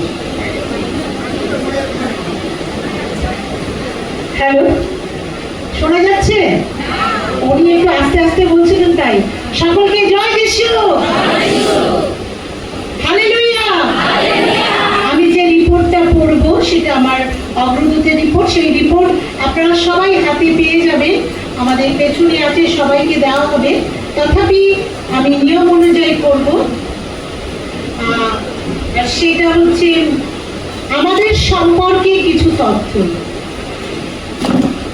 হ্যালো, শোনা যাচ্ছে? উনি একটু আস্তে আস্তে বলছিলেন, তাই সকলকে জয় যিশু, হালেলুয়া। আমি যে রিপোর্টটা পড়বো সেটা আমার অগ্রদূতের রিপোর্ট। সেই রিপোর্ট আপনারা সবাই হাতে পেয়ে যাবেন, আমাদের পেছনে আছে, সবাইকে দেওয়া হবে। তথাপি আমি নিয়ম অনুযায়ী করব। সেটা হচ্ছে আমাদের সম্পর্কে কিছু তথ্য।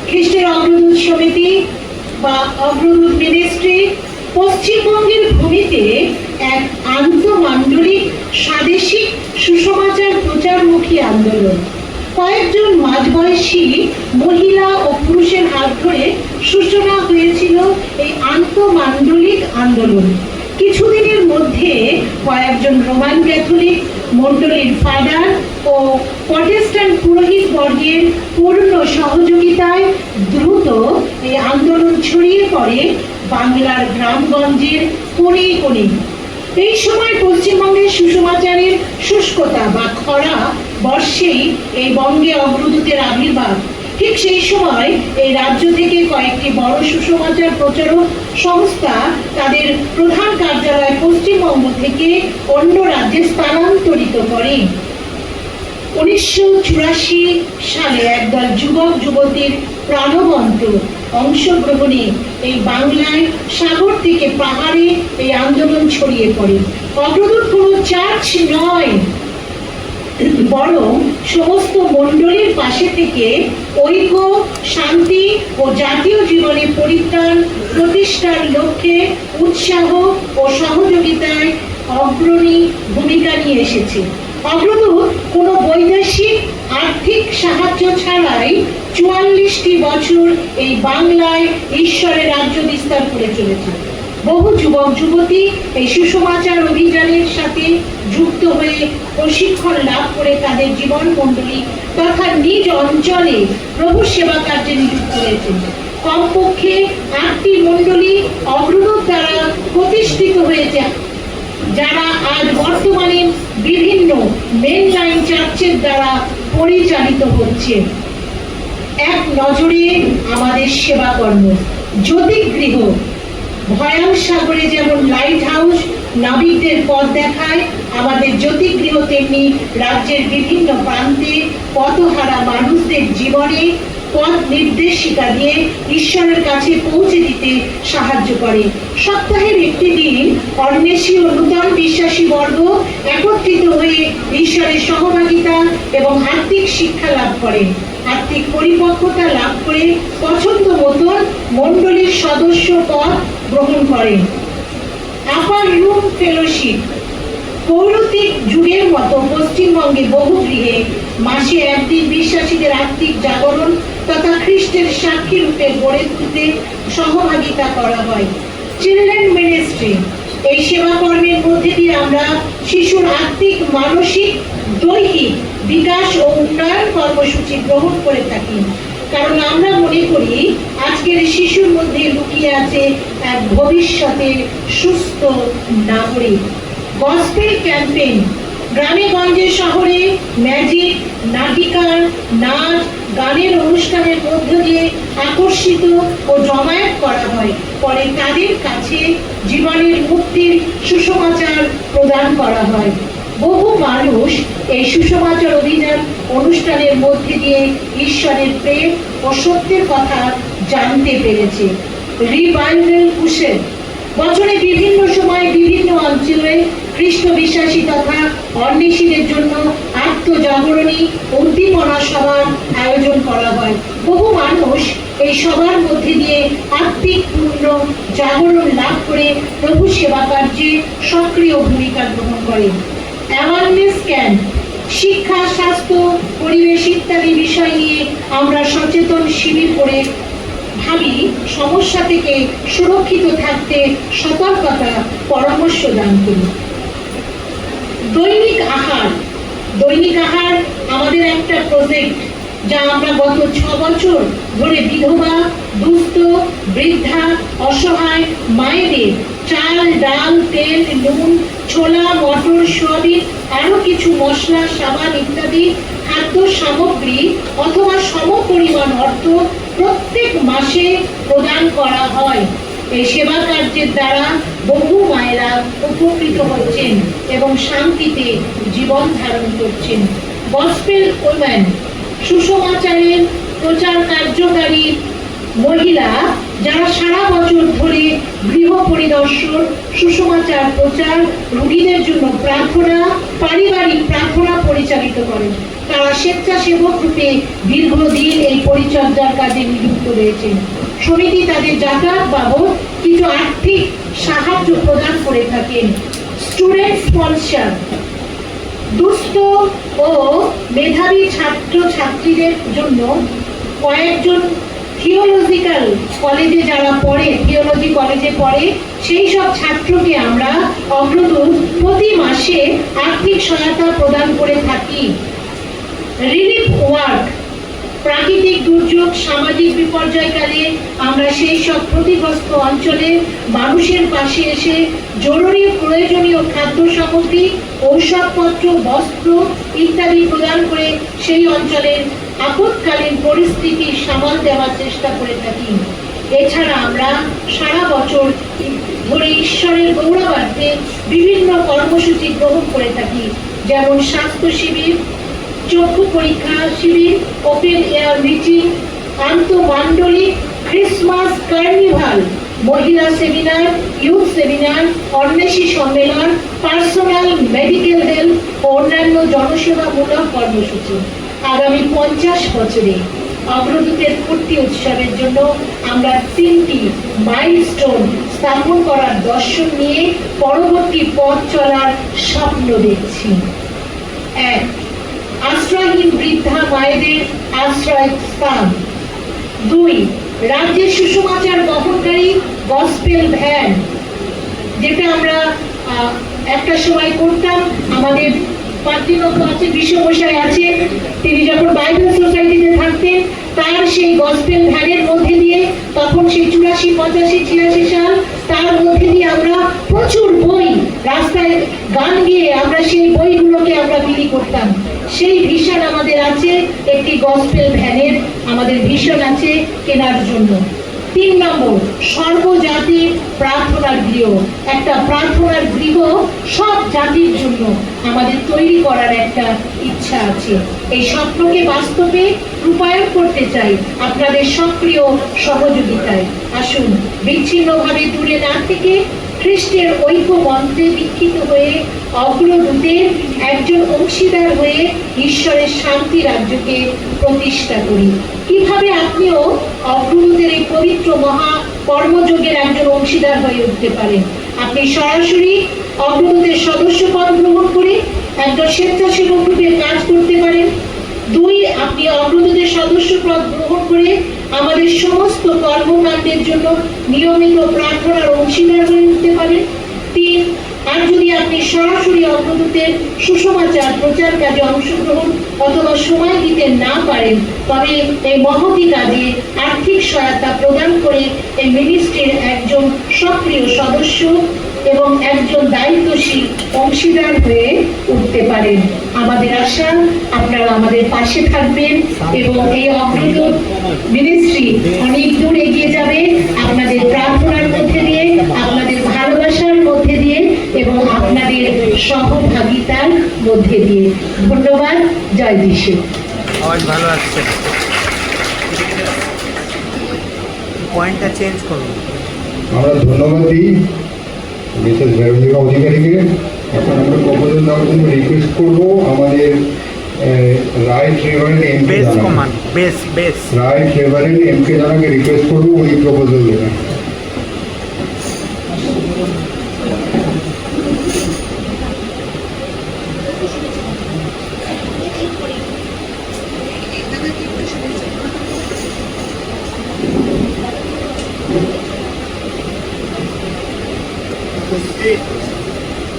খ্রিস্টের অগ্রদূত সমিতি বা অগ্রদূত মিনিস্ট্রি পশ্চিমবঙ্গের ভূমিতে এক আন্তঃমাণ্ডলিক স্বাদেশিক সুসমাচার প্রচারমুখী আন্দোলন। কয়েকজন মাঝবয়সী মহিলা ও পুরুষের হাত ধরে সূচনা হয়েছিল এই আন্তঃমাণ্ডলিক আন্দোলন। কিছুদিনের মধ্যে কয়েকজন রোমান ক্যাথলিক মণ্ডলীর ফাদার ও প্রটেস্ট্যান্ট পুরোহিত বর্গের পূর্ণ সহযোগিতায় দ্রুত এই আন্দোলন ছড়িয়ে পড়ে বাংলার গ্রামগঞ্জের কোণে কোণে। এই সময় পশ্চিমবঙ্গের সুসমাচারের শুষ্কতা বা খরা বর্ষেই এই বঙ্গে অগ্রদূতের আবির্ভাব। ঠিক সেই সময় এই রাজ্য থেকে কয়েকটি বড় সুসমাচার প্রচারক সংস্থা তাদের প্রধান কার্যালয় পশ্চিমবঙ্গ থেকে অন্য রাজ্যে স্থানান্তরিত করে। 1984 সালে একদল যুবক যুবতীর প্রাণবন্ত অংশগ্রহণে এই বাংলায় সাগর থেকে পাহাড়ে এই আন্দোলন ছড়িয়ে পড়ে। অগ্রদূত কোনো চার্চ নয়, বরং সমস্ত মণ্ডলীর পাশে থেকে ঐক্য, শান্তি ও জাতীয় জীবনে পরিত্রাণ প্রতিষ্ঠার লক্ষ্যে উৎসাহ ও সহযোগিতায় অগ্রণী ভূমিকা নিয়ে এসেছে। অগ্রদূত কোনো বৈদেশিক আর্থিক সাহায্য ছাড়াই 44টি বছর এই বাংলায় ঈশ্বরের রাজ্য বিস্তার করে চলেছে। বহু যুবক যুবতী এই সুসমাচার অভিযানের সাথে যুক্ত হয়ে প্রশিক্ষণ লাভ করে তাদের জীবন মণ্ডলী তথা নিজ অঞ্চলে প্রভু সেবা কার্যে নিযুক্ত হয়েছেন। কমপক্ষে 8টি মণ্ডলী অগ্রদূত দ্বারা প্রতিষ্ঠিত হয়েছে, যারা আজ বর্তমানে বিভিন্ন মেন লাইন চার্চের দ্বারা পরিচালিত হচ্ছে। এক নজরে আমাদের সেবা কর্ম, জ্যোতিগৃহ ভয়াল সাগরে যেমন লাইট হাউস নাবিকদের পথ দেখায়, আমাদের জ্যোতিগৃহ তেমনি রাজ্যের বিভিন্ন প্রান্তে পথহারা মানুষদের জীবনে পথ নির্দেশিকা দিয়ে ঈশ্বরের কাছে পৌঁছে দিতে সাহায্য করে। সপ্তাহের একটি দিন অন্বেষী ও নূতন বিশ্বাসী বর্গ একত্রিত হয়ে ঈশ্বরের সহভাগিতা এবং আত্মিক শিক্ষা লাভ করে, আত্মিক পরিপক্কতা লাভ করে পছন্দ মতন মণ্ডলীর সদস্য পদ গ্রহণ করে। আপার রুম ফেলোশিপ পৌরতিক যুগের মতো পশ্চিমবঙ্গে বহু গৃহে মাসে একদিন বিশ্বাসীদের আত্মিক জাগরণ তথা খ্রিস্টের সাক্ষী রূপে গড়ে তুলতে সহভাগিতা করা হয়। চিলড্রেন মিনিস্ট্রি, এই সেবা কর্মের মধ্যে দিয়ে আমরা শিশুর আত্মিক, মানসিক, দৈহিক বিকাশ ও উন্নয়ন কর্মসূচি গ্রহণ করে থাকি, কারণ আমরা মনে করি আজকের শিশুর মধ্যে লুকিয়ে আছে এক ভবিষ্যতের সুস্থ নাগরিক। গসপেল ক্যাম্পেইন, গ্রামে গঞ্জে শহরে ম্যাজিক, নাটিকার, নাচ, গানের অনুষ্ঠানের মধ্য দিয়ে আকর্ষিত ও জমায়েত করা হয়, পরে তাদের কাছে জীবনের মুক্তির সুসমাচার প্রদান করা হয়। বহু মানুষ এই সুসমাচার অভিযান অনুষ্ঠানের মধ্যে দিয়ে ঈশ্বরের প্রেম ও সত্যের কথা জানতে পেরেছে। রিভাইভাল ক্রুসেড, বছরে বিভিন্ন সময় বিভিন্ন অঞ্চলে খ্রিস্ট বিশ্বাসী তথা অন্বেষীদের জন্য আত্মজাগরণী উদ্দীপনা সভার আয়োজন করা হয়। বহু মানুষ এই সভার মধ্যে দিয়ে আত্মিক পূর্ণ জাগরণ লাভ করে প্রভু সেবা কার্যে সক্রিয় ভূমিকা গ্রহণ করে। অ্যাওয়ারনেস ক্যাম্প, শিক্ষা, স্বাস্থ্য, পরিবেশ ইত্যাদি বিষয় নিয়ে আমরা সচেতন শিবির করে ভাবি সমস্যা থেকে সুরক্ষিত থাকতে সতর্কতা পরামর্শ দান করি। দৈনিক আহার, দৈনিক আহার আমাদের একটা প্রজেক্ট, যা আমরা গত 6 বছর ধরে বিধবা, দুস্থ, বৃদ্ধা, অসহায় মায়েদের চাল, ডাল, তেল, নুন, ছোলা, মটর, সোয়াবিন, আরো কিছু মশলা, সাবান ইত্যাদি খাদ্য সামগ্রী অথবা সমপরিমাণ অর্থ প্রত্যেক মাসে প্রদান করা হয়। এই সেবা কার্যের দ্বারা বহু মায়েরা উপকৃত হচ্ছেন এবং শান্তিতে জীবন ধারণ করছেন। গসপেল ওমেন, সুসমাচারের প্রচার কার্যকারী মহিলা যারা সারা বছর ধরে গৃহ পরিদর্শন, সুসমাচার প্রচার, রোগীদের জন্য প্রার্থনা, পারিবারিক প্রার্থনা পরিচালিত করেন। তারা স্বেচ্ছাসেবক রূপে দীর্ঘদিন এই পরিচর্যার কাজে নিযুক্ত রয়েছেন। সমিতি তাদের যাতায়াত বাবদ কিছু আর্থিক সাহায্য প্রদান করে থাকেন। স্টুডেন্ট স্পন্সর, দুস্থ ও মেধাবী ছাত্র ছাত্রীদের জন্য কয়েকজন থিওলজিক্যাল কলেজে যারা পড়ে, থিওলজি কলেজে পড়ে, সেই সব ছাত্রকে আমরা অগ্রদূত প্রতি মাসে আর্থিক সহায়তা প্রদান করে থাকি। রিলিফ ওয়ার্ক, প্রাকৃতিক দুর্যোগ, সামাজিক বিপর্যয়কালে আমরা সেই সব ক্ষতিগ্রস্ত অঞ্চলে মানুষের পাশে এসে জরুরি প্রয়োজনীয় খাদ্য সামগ্রী, ঔষধপত্র, বস্ত্র ইত্যাদি প্রদান করে সেই অঞ্চলের আপৎকালীন পরিস্থিতি সামাল দেওয়ার চেষ্টা করে থাকি। এছাড়া আমরা সারা বছর ধরে ঈশ্বরের গৌরবার্থে বিভিন্ন কর্মসূচি গ্রহণ করে থাকি, যেমন স্বাস্থ্য শিবির, চক্ষু পরীক্ষা শিবির, ওপেন এয়ার মিটিং, আন্তঃমান্ডলিক ক্রিসমাস কার্নিভাল, মহিলা সেমিনার, ইউথ সেমিনার, অন্বেষী সম্মেলন, পার্সোনাল মেডিকেল হেলথ ও অন্যান্য জনসেবামূলক কর্মসূচি। আগামী 50 বছরে অগ্রদূতের পূর্তি উৎসবের জন্য আমরা 3টি মাইলস্টোন স্থাপন করার দর্শন নিয়ে পরবর্তী পথ চলার স্বপ্ন দেখছি। 1. আশ্রয়হীন বৃদ্ধা মায়েদের আশ্রয় স্থান। 2, রাজ্যের সুসমাচার বহনকারী গসপেল ভ্যান, যেটা আমরা একটা সময় করতাম। আমাদের পার্টিনত আছে, বিশ্বমশাই আছে, তিনি যখন বাইবেল সোসাইটিতে থাকতেন তার সেই গসপেল ভ্যানের মধ্যে দিয়ে, তখন সেই 84, 85, 86 সাল, তার মধ্যে দিয়ে আমরা প্রচুর বই রাস্তায় গান গিয়ে আমরা সেই বইগুলোকে আমরা বিলি করতাম। সেই ভিশন আমাদের আছে, একটি গসপেল ভ্যানের আমাদের ভিশন আছে কেনার জন্য। 3 নম্বর, সর্বজাতির প্রার্থনার গৃহ, একটা প্রার্থনার গৃহ সব জাতির জন্য আমাদের তৈরি করার একটা ইচ্ছা আছে। এই স্বপ্নকে বাস্তবে রূপায়ণ করতে চাই আপনাদের সক্রিয় সহযোগিতায়। আসুন বিচ্ছিন্নভাবে দূরে না থেকে খ্রিস্টের ঐক্য মন্ত্রে দীক্ষিত হয়ে অগ্রদূতের একজন অংশীদার হয়ে ঈশ্বরের শান্তি রাজ্যকে প্রতিষ্ঠা করি। কিভাবে আপনিও অগ্রদূতের এই পবিত্র মহা কর্মযোগের একজন অংশীদার হয়ে উঠতে পারেন? আপনি সরাসরি অগ্রদূতের সদস্য পদ গ্রহণ করে একজন স্বেচ্ছাসেবক রূপে কাজ করতে পারেন। 2, আপনি অগ্রদূতের সদস্য পদ গ্রহণ করে আমাদের সমস্ত কর্মকাণ্ডের জন্য নিয়মিত প্রার্থনার অংশীদার হয়ে উঠতে পারেন। 3, আর যদি আপনি সরাসরি অগ্রদূতের সুসমাচার প্রচার কাজে অংশগ্রহণ অথবা সময় দিতে না পারেন, তবে এই মহতি কাজে আর্থিক সহায়তা প্রদান করে এই মিনিস্ট্রির একজন সক্রিয় সদস্য এবং একজন দায়িত্বশীল অংশীদার হয়ে উঠতে পারেন। আমাদের আশা আপনারা আমাদের পাশে থাকবেন এবং এই অগ্রদূত মিনিস্ট্রি অনেক দূর এগিয়ে যাবে আপনাদের প্রার্থনার মধ্যে দিয়ে, আপনাদের ভালোবাসার মধ্যে দিয়ে এবং আপনাদের সহভাগিতার মধ্যে দিয়ে। ধন্যবাদ। জয় যিশু। আওয়াজ ভালো আসছে, পয়েন্টটা চেঞ্জ করুন। আমরা ধন্যবাদ দিই মিসেস ভেরোনিকা অধিকারীকে। এখন আমরা প্রপোজাল দেওয়ার জন্য রিকোয়েস্ট করবো আমাদের রাইট রেভারেন্ড এমকে বেস জানাকে। কমান্ড, বেস রাইট রেভারেন্ড এমকে জানাকে রিকোয়েস্ট করবো উনি প্রপোজাল দেবেন।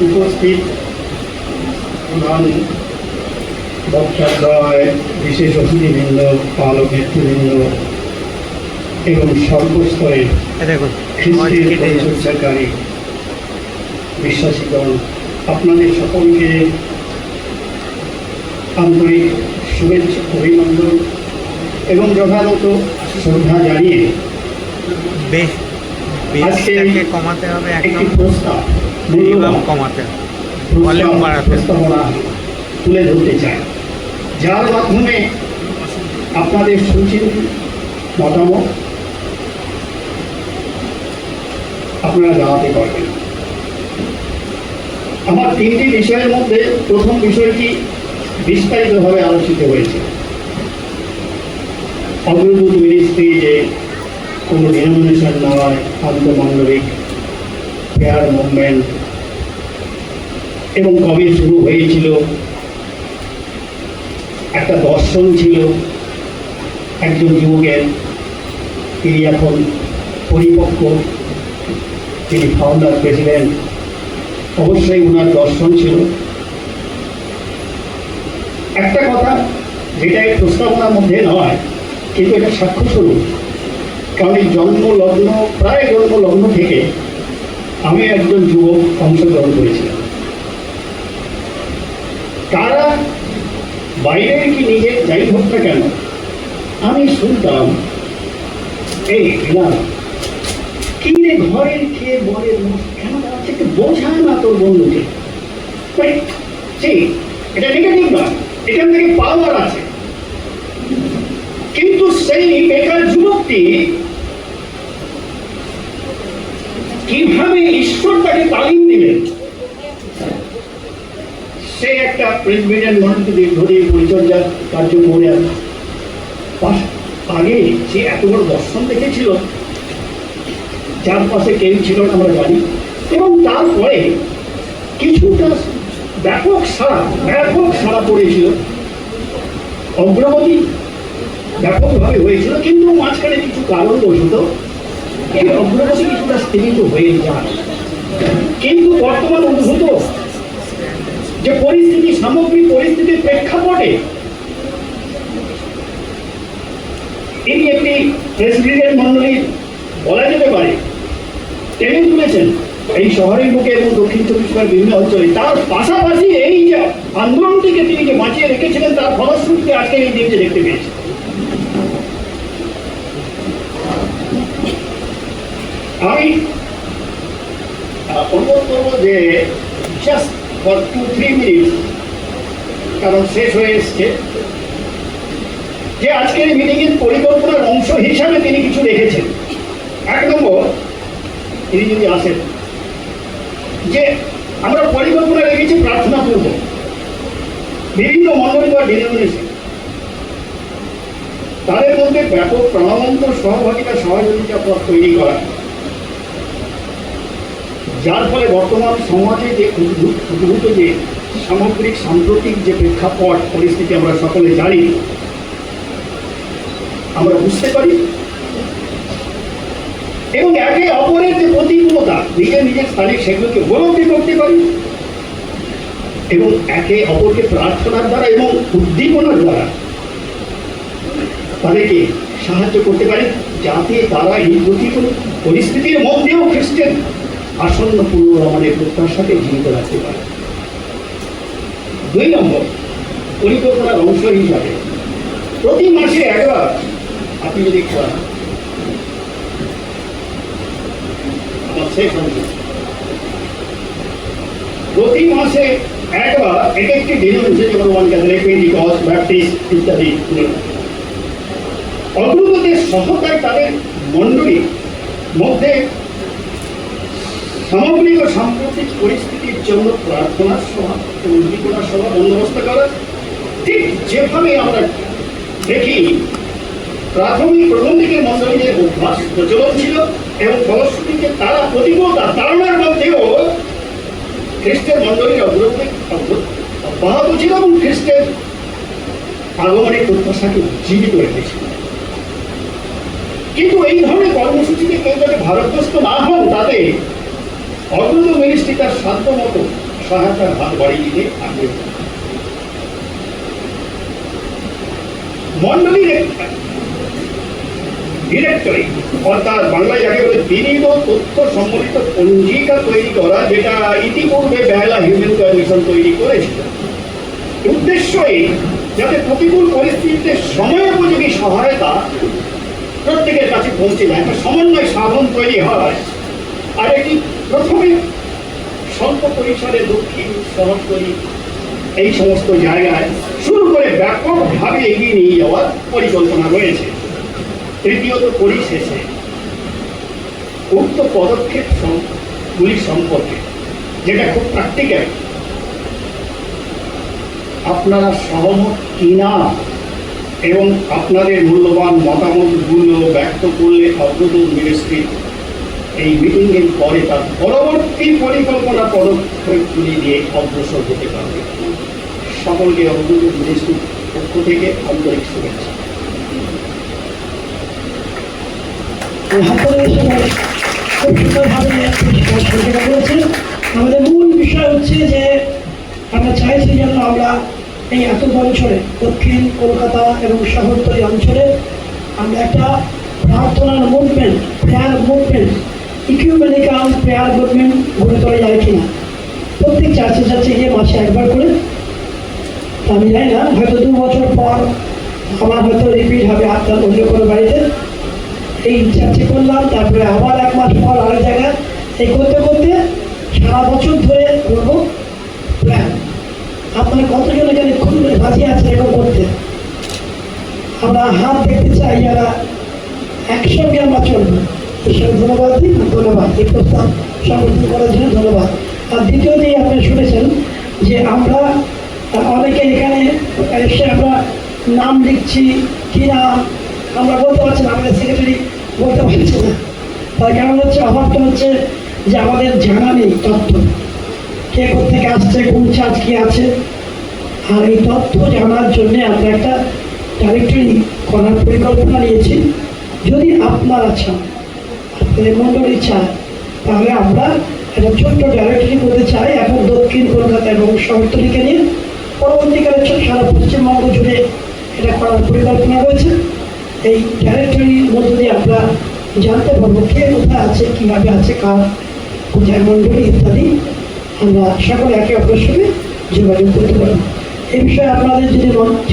উপস্থিত প্রধান বক্তাদ্বয়, বিশেষ অতিথিবৃন্দ, পালক নেতৃবৃন্দ এবং সর্বস্তরের দেখুন খ্রিস্টের পরিচর্যাকারী বিশ্বাসীগণ, আপনাদের সকলকে আন্তরিক শুভেচ্ছা, অভিনন্দন এবং যথাযথ শ্রদ্ধা জানিয়ে বেসটাকে কমাতে হবে, একটি একদম প্রস্তাব মিনিমাম কমাতে হবে, ভলিউম বাড়াতে হবে। প্রস্তাবনা তুলে ধরতে চাই, যার মাধ্যমে আপনাদের সুচিন্তিত মতামত আপনারা জানাতে পারবেন। আমার 3টি বিষয়ের মধ্যে প্রথম বিষয়টি বিস্তারিতভাবে আলোচিত হয়েছে। অগ্রদূত মিনিস্ট্রি যে কোনো ডিনোমিনেশন নয়, আন্তঃমানবিক ফেয়ার মুভমেন্ট, এবং কবে শুরু হয়েছিল, একটা দর্শন ছিল একজন যুবকের, তিনি এখন পরিপক্ক, তিনি ফাউন্ডার প্রেসিডেন্ট, অবশ্যই ওনার দর্শন ছিল। একটা কথা যেটা এই প্রস্তাবনার মধ্যে নয়, কিন্তু এটা সাক্ষ্যস্বরূপ, কারণ এই জন্মলগ্ন, প্রায় জন্মলগ্ন থেকে আমি একজন যুবক অংশগ্রহণ করেছিলাম। তারা বাইরের কি নিজে যাই হোক না কেন, আমি শুনতাম এই না কি রে ঘরের খেয়ে বরের কেন দাঁড়াচ্ছে, একটু বোঝা না তোর বন্ধুকে। এটা নেগেটিভ নয়, এখান থেকে পাওয়ার আছে। কিন্তু সেই বেকার যুবকটি কিভাবে ঈশ্বর তাকে তালিম দিলেন, সে একটা প্রেসবিটেরিয়ান মন্ত্রী দীর্ঘদিন পরিচর্যা কার্য করে আগে সে এত বড় দর্শন দেখেছিল, যার পাশে কেউ ছিল না আমরা জানি, এবং তারপরে কিছুটা ব্যাপক সাড়া পড়েছিল। অগ্রগতি ব্যাপকভাবে হয়েছিল, কিন্তু মাঝখানে কিছু কারণবশত এই অগ্রগতি কিছুটা স্থগিত হয়ে যায়। কিন্তু বর্তমান উদ্ভূত যে পরিস্থিতি, সামগ্রিক পরিস্থিতির প্রেক্ষাপটে ইনি একটি প্রেসিডেন্ট মন্ডলীর বলা যেতে পারে টেনে তুলেছেন এই শহরের বুকে এবং দক্ষিণ চব্বিশ পরগনার বিভিন্ন অঞ্চলে। তার পাশাপাশি এই যে আন্দোলনটিকে তিনি যে বাঁচিয়ে রেখেছিলেন, তার ফলশ্রুতি আজকে এই দিনটি দেখতে পেয়েছি। আমি অনুরোধ করবো যে জাস্ট ফর 2-3 মিনিট, কারণ শেষ হয়ে এসছে, যে আজকের মিটিংয়ের পরিকল্পনার অংশ হিসাবে তিনি কিছু রেখেছেন। 1 নম্বর, তিনি যদি আসেন, যে আমরা পরিকল্পনা রেখেছি প্রার্থনা করব বিভিন্ন মণ্ডলী বা ডেনোমিনেশন, তাদের মধ্যে ব্যাপক প্রাণবন্ত সহভাগিতা সহযোগিতা পথ তৈরি করা, যার ফলে বর্তমান সমাজে যে উদ্ভূত যে সামগ্রিক সাম্প্রতিক যে প্রেক্ষাপট পরিস্থিতি আমরা সকলে জানি, আমরা বুঝতে পারি এবং একে অপরের যে প্রতিকূলতা নিজের নিজের স্থানে সেগুলোকে উপলব্ধি করতে পারি এবং একে অপরকে প্রার্থনার দ্বারা এবং উদ্দীপনার দ্বারা তাদেরকে সাহায্য করতে পারি, যাতে তারা এই প্রতিকূল পরিস্থিতির মধ্যেও খ্রিস্টের আসন্ন পুনরুত্থানের প্রত্যাশাকে জীবিত রাখতে পারে। 2 নম্বর, পরিকল্পনার অংশ হিসাবে প্রতি মাসে একবার আপনি যদি করেন, আমার শেষ অংশ, প্রতি মাসে একবার এক একটি ডেনোমিনেশন, যেমন ওয়ান ক্যাথলিক, পেন্টিকস্ট, ব্যাপটিস্ট ইত্যাদি, অগ্রগতির সহায়তায় তাদের মণ্ডলীর মধ্যে সামগ্রিক ও সাম্প্রতিক পরিস্থিতির জন্য প্রার্থনা সভা এবং উদ্দীপনা সভা বন্দোবস্ত করা। ঠিক যেভাবে আমরা দেখি প্রথম দিকের মণ্ডলীদের অভ্যাস প্রচলন ছিল এবং ফলশ্রুতিতে তারা প্রতিকূলতা তাড়নার মধ্যেও খ্রিস্টের মণ্ডলীর অগ্রগতি অব্যাহত ছিল এবং খ্রিস্টের আগমনের প্রত্যাশাকে জীবিত রেখেছিল। কিন্তু এই ধরনের কর্মসূচিতে কেউ যাতে ভারতগ্রস্ত না হন, তাতে অগ্রদূত মিনিস্ট্রি তার সাধ্য মতো সহায়তার হাত বাড়িয়ে দিতে আগ্রহী। মন্ডলীর ডিরেক্টরি, অর্থাৎ বাংলায় যাকে বলে বিনীত তথ্য সম্বলিত পঞ্জিকা তৈরি করা, যেটা ইতিপূর্বে বেহালা হিউম্যান মিশন তৈরি করেছিল। উদ্দেশ্যই যাতে প্রতিকূল পরিস্থিতিতে সময়োপযোগী সহায়তা প্রত্যেকের কাছে পৌঁছে যায়, একটা সমন্বয় সাধন তৈরি হয়। আর এটি প্রথমে স্বল্প পরিসরে দক্ষিণ শহরতলি এই সমস্ত জায়গায় শুরু করে ব্যাপকভাবে এগিয়ে নিয়ে যাওয়ার পরিকল্পনা রয়েছে। তৃতীয়ত, পরিশেষে উক্ত পদক্ষেপগুলি সম্পর্কে, যেটা খুব প্র্যাকটিক্যাল, আপনারা সহমত কিনা এবং আপনাদের মূল্যবান মতামতগুলো ব্যক্ত করলে অগ্রদূত মিনিস্ট্রি এই মিটিংয়ের পরে তার পরবর্তী পরিকল্পনা পদক্ষেপগুলি নিয়ে অগ্রসর হতে পারবে। সকলকে অগ্রদূত মিনিস্ট্রির পক্ষ থেকে আন্তরিক শুভেচ্ছা। আমাদের মূল বিষয় হচ্ছে যে আমরা চাইছি যেন আমরা এই এত অঞ্চলে, দক্ষিণ কলকাতা এবং শহরতলি অঞ্চলে আমরা একটা প্রার্থনার movement, prayer movement, ecumenical prayer movement গড়ে তোলা যায় কিনা। প্রত্যেক চার্চে গিয়ে মাসে একবার করে, আমি জানি না, হয়তো 2 বছর পর আমার হয়তো রিপিট হবে আপনার অন্য কোনো বাড়িতে। এই চার্চে করলাম, তারপরে আবার 1 মাস পর আরেক জায়গায়, এই করতে করতে সারা বছর ধরে করবো প্ল্যান। আপনার কতজন এখানে খুব বাজি আছে এরকম করতে? আমরা হাত দেখতে চাই যারা একসঙ্গে আমরা চলবো। ঈশ্বর ধন্যবাদ দিই, ধন্যবাদ এই প্রস্তাব সমর্থন করার জন্য ধন্যবাদ। আর দ্বিতীয়তেই আপনি শুনেছেন যে আমরা অনেকে এখানে এসে আমরা নাম লিখছি কিনা আমরা বলতে পারছি না, আমাদের সেক্রেটারি বলতে পারছি না। তার কারণ হচ্ছে, অভাবটা হচ্ছে যে আমাদের জানা নেই তথ্য, কে কোথেকে আসছে, কোন চার্জ কি আছে। আর এই তথ্য জানার জন্যে আমরা একটা ডাইরেক্টরি করার পরিকল্পনা নিয়েছি। যদি আপনারা চান, আপনাদের মণ্ডলী চায়, তাহলে আমরা একটা ছোট্ট ডাইরেক্টরি করতে চাই এখন দক্ষিণ কলকাতা এবং শহরতলিকে নিয়ে। পরবর্তীকালে সারা পশ্চিমবঙ্গ জুড়ে এটা করার পরিকল্পনা রয়েছে। এই ডাইরেক্টরির মধ্য দিয়ে আমরা জানতে পারবো কে কোথায় আছে, কীভাবে আছে, কার কোথায় মণ্ডলী ইত্যাদি। আমরা সকলে একে অপরের সঙ্গে যোগাযোগ করতে পারবো। এই বিষয়ে আপনাদের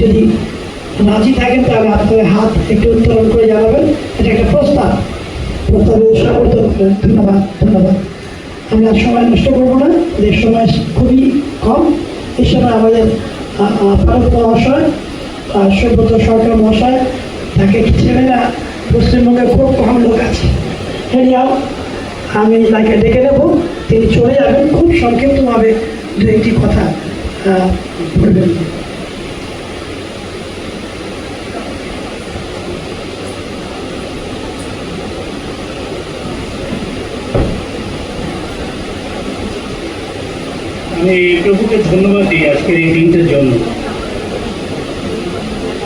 যদি রাজি থাকেন তাহলে আপনাদের হাত একটু উত্তোলন করে জানাবেন। এটা একটা প্রস্তাবে সমর্থন করেন। ধন্যবাদ। আমরা সময় নষ্ট করবো না, এদের সময় খুবই কম। এই সময় আমাদের ভারত মহাশয় সৌব্রত সরকার মহাশয় তাকে ছেলে না, পশ্চিমবঙ্গে খুব কম লোক আছে। এরিয়াও আমি তাকে ডেকে নেব, তিনি চলে যাবেন, খুব সংক্ষিপ্তভাবে দু একটি কথা বলবেন। আমি প্রভুকে ধন্যবাদ দিই আজকের এই দিনটার জন্য।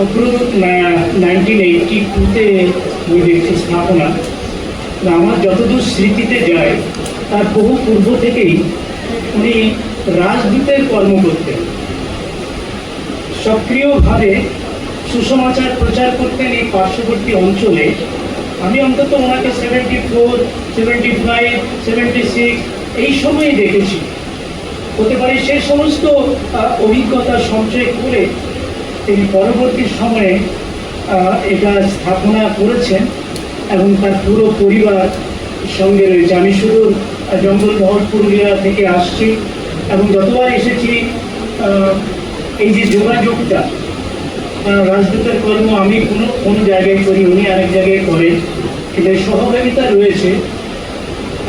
অগ্রদূত 1982-তে আমি দেখছি স্থাপনা। আমার যতদূর স্মৃতিতে যায় তার বহু পূর্ব থেকেই উনি রাজদূতের কর্ম করতেন, সক্রিয়ভাবে সুসমাচার প্রচার করতেন এই পার্শ্ববর্তী অঞ্চলে। আমি অন্তত ওনাকে 74, 75, 76 এই সময়ে দেখেছি। হতে পারে সে সমস্ত অভিজ্ঞতা সঞ্চয় করে তিনি পরবর্তী সময়ে এটা স্থাপনা করেছেন এবং তার পুরো পরিবার সঙ্গে রয়েছে। আমি শুধু জঙ্গলমহল পুরুলিয়া থেকে আসছি এবং যতবার এসেছি এই যে যোগাযোগটা, রাজদূতের কর্ম আমি কোনো জায়গায় করি, উনি আরেক জায়গায় করেন, কিন্তু সহযোগিতা রয়েছে।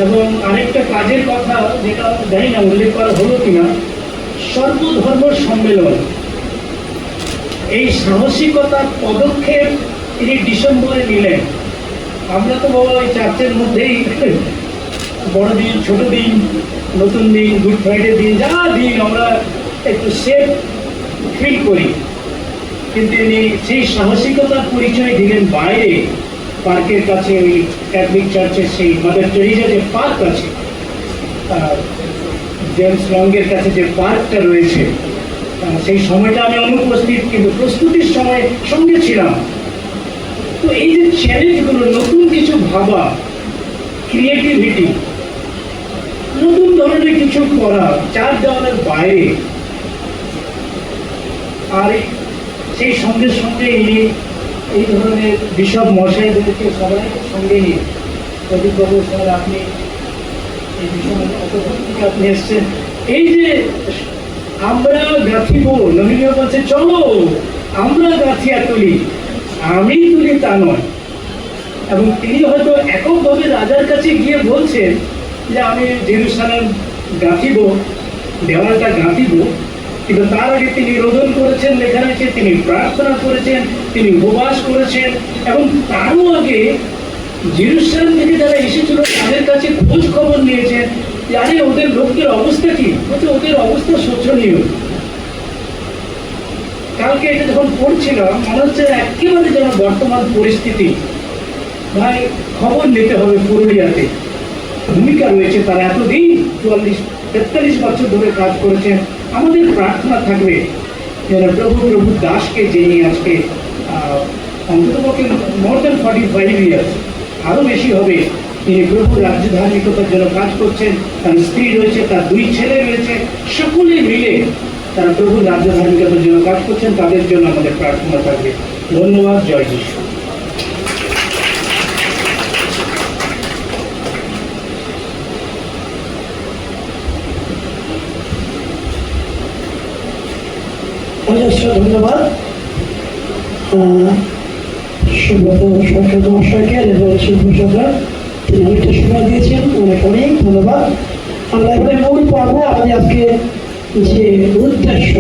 এবং আরেকটা কাজের কথা যেটা জানি না উল্লেখ করা হলো কিনা, সর্বধর্ম সম্মেলন, এই সাহসিকতার পদক্ষেপ তিনি ডিসেম্বরে নিলেন। আমরা তো বাবা ওই চার্চের মধ্যেই বড়দিন, ছোট দিন, নতুন দিন, গুড ফ্রাইডে দিন, যা দিন আমরা একটু সেফ ফিল করি, কিন্তু তিনি সেই সাহসিকতার পরিচয় দিলেন বাইরে, পার্কের কাছে, ওই ক্যাথলিক চার্চের সেই মাদার টেরিজা যে পার্ক আছে, জেমস লংয়ের কাছে যে পার্কটা রয়েছে, সেই সময়টা আমি অনুপস্থিত, কিন্তু প্রস্তুতির সময় সঙ্গে ছিলাম। তো এই যে চ্যালেঞ্জগুলো, নতুন কিছু ভাবা, ক্রিয়েটিভিটি, নতুন ধরনের কিছু করা, চার দেওয়ালের বাইরে, আর সেই সঙ্গে সঙ্গে এই ধরনের বিশপ মশাইদেরকে সবাই সঙ্গে নিয়ে প্রদীপবাবু স্যার, আপনি এই বিষয়ে আপনি এসছেন, এই যে আমরা গাঁথিব, নবীন বলছে চলো আমরা গাঁথিয়া তুলি, আমি তুলি তা নয়। এবং তিনি হয়তো এককভাবে রাজার কাছে গিয়ে বলছেন যে আমি জেরুসালেম গাঁথিব, দেওয়ালটা গাঁথিব, কিন্তু তার আগে তিনি রোদন করেছেন, লেখা রয়েছে তিনি প্রার্থনা করেছেন, তিনি উপবাস করেছেন, এবং তারও আগে জেরুসালেম থেকে যারা এসেছিল তাদের কাছে খোঁজ খবর নিয়েছেন যে আরে ওদের লোকদের অবস্থা কি, বলছে ওদের অবস্থা শোচনীয়। কালকে এটা যখন পড়ছিলাম মনে হচ্ছে একেবারে যেন বর্তমান পরিস্থিতি, ভাই খবর নিতে হবে। পুরুলিয়াতে ভূমিকা রয়েছে, তারা এতদিন 44-43 বছর ধরে কাজ করেছেন। আমাদের প্রার্থনা থাকবে যেন প্রভু দাসকে, যিনি আজকে অন্ততপক্ষে মোর দ্যান 45 ইয়ার্স, আরও বেশি হবে, তিনি প্রভু রাজ্য ধার্মিকতার জন্য কাজ করছেন। তার স্ত্রী রয়েছে, তার 2 ছেলে রয়েছে, সকলে মিলে তারা প্রভু রাজ্য ধার্মিকতার জন্য কাজ করছেন। তাদের জন্য আমাদের প্রার্থনা থাকবে। ধন্যবাদ। জয় যিশু। অজস্র ধন্যবাদ সুব্রত সরকার মহাশয়কে এবং শিল্পসরকার, তিনি অনেকটা সময় দিয়েছেন, অনেক ধন্যবাদ। আমরা এবারে মূল পর্ব, আমাদের আজকে যে উদ্দেশ্য,